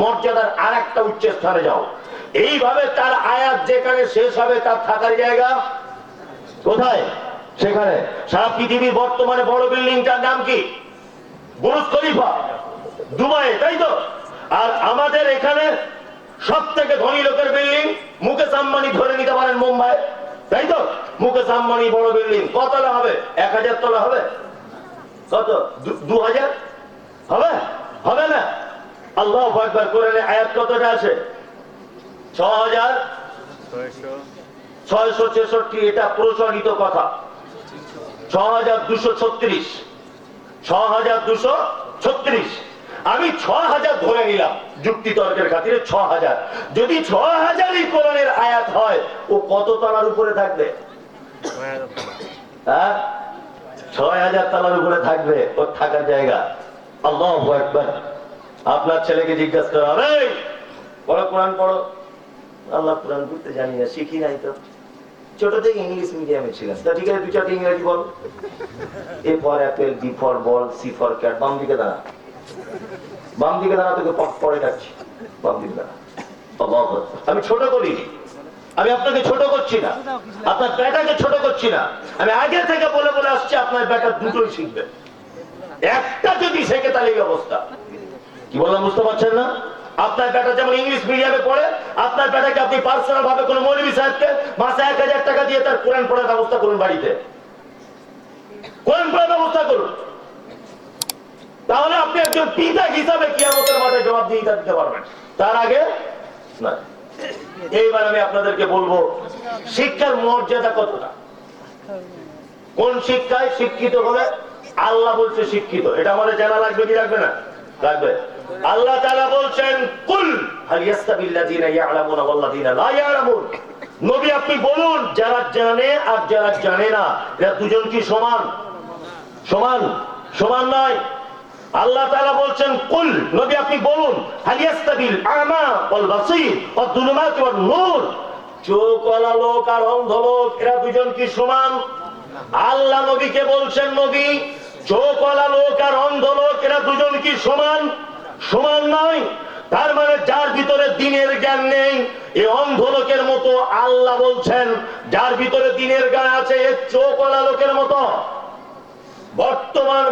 S2: মর্যাদার আর একটা উচ্চ স্থানে যাও। এইভাবে তার আয়াত যেখানে শেষ হবে তার থাকার জায়গা কোথায়? সেখানে। সারা পৃথিবীর বর্তমানে বড় বিল্ডিংটার নাম কি? বুর্জ খলিফা, দুবাই, তাই তো? আর আমাদের এখানে সব থেকে ধনী লোকের বিল্ডিং মুকেশ আম্বানি ধরে নিতে পারেন মুম্বাই, তাই তো? মুকেশ আম্বানি বড় বিল্ডিং কতলা হবে? 1000 তলা হবে? কত? 2000 হবে? হবে না। আল্লাহু আকবার। কোরআনে আয়াত কতটা আছে? 6,663। এটা প্রচলিত কথা। 6,236। 6,236। আমি 6,000 ধরে নিলাম যুক্তি তর্কের খাতিরে। 6,000 যদি 6,000ই কোরআনের আয়াত হয়, ও কত তলার উপরে থাকবে? 6,000 তলার উপরে থাকবে ওর থাকার জায়গা। আল্লাহু আকবার। আপনার ছেলেকে জিজ্ঞাসা করা হবে, পড়ো কোরআন পড়ো। আল্লাহ কোরআন পড়তে জানি না, শিখি নাই তো, ছোট থেকে ইংলিশ মিডিয়ামে ছিলেন। তা ঠিক আছে, 2-4টি ইংরেজি বল। A for apple, B for ball, C for cat. বাম দিকে দাঁড়া, বাম দিকে দাঁড়া, তোকে পরে ডাকছি, বাম দিকে দাঁড়া। আমি ছোট করিনি, আমি আপনাকে ছোট করছি না, আপনার বেটাকে ছোট করছি না। আমি আগে থেকে বলে বলে আসছি আপনার বেটা দুটোই শিখবে। একটা যদি শেখে তাহলে এই অবস্থা। কি বললাম বুঝতে পারছেন না? আপনার বেটা যেমন ইংলিশ মিডিয়ামে পড়ে, আপনার বেটাকে আপনি পার্সোনাল ভাবে কোন মৌলভী সাহেবকে মাসে 1000 টাকা দিয়ে তার কোরআন পড়ার ব্যবস্থা করুন, বাড়িতে কোরআন পড়ার ব্যবস্থা করুন। তাহলে আপনি একজন পিতা হিসাবে কিয়ামতের মাঠে জবাব দিয়ে দিতে পারবেন। তার আগে না। এইবার আমি আপনাদেরকে বলবো শিক্ষার মর্যাদা কতটা, কোন শিক্ষায় শিক্ষিত হবে আল্লাহ বলছে শিক্ষিত। এটা আমাদের জানা লাগবে কি লাগবে না? লাগবে। আল্লাহ তাআলা বলছেন, কুল হাল ইয়াস্তাবিল্লাযিনা ইয়ালামুনা ওয়াল্লাযিনা লা ইয়ালামুন। নবী আপনি বলুন, যারা জানে আর যারা জানে না, এরা দুজন কি সমান? সমান? সমান নয়। আল্লাহ তাআলা বলছেন, কুল নবী আপনি বলুন, হাল ইয়াস্তাবিল আমা ওয়াল বাসীর ওয়াদ দুলুমাত ওয়ান নূর। চোখওয়ালা লোক আর অন্ধ লোক, এরা দুজন কি সমান? আল্লাহ নবীকে বলছেন, নবী চোখওয়ালা লোক আর অন্ধ লোক এরা দুজন কি সমান? সমান নয়। তার মানে যার ভিতরে দ্বীনের জ্ঞান নেই, এই অন্ধ লোকের মতো। আল্লাহ বলছেন যার ভিতরে দ্বীনের জ্ঞান আছে, এ চোখওয়ালা লোকের মতো। বর্তমান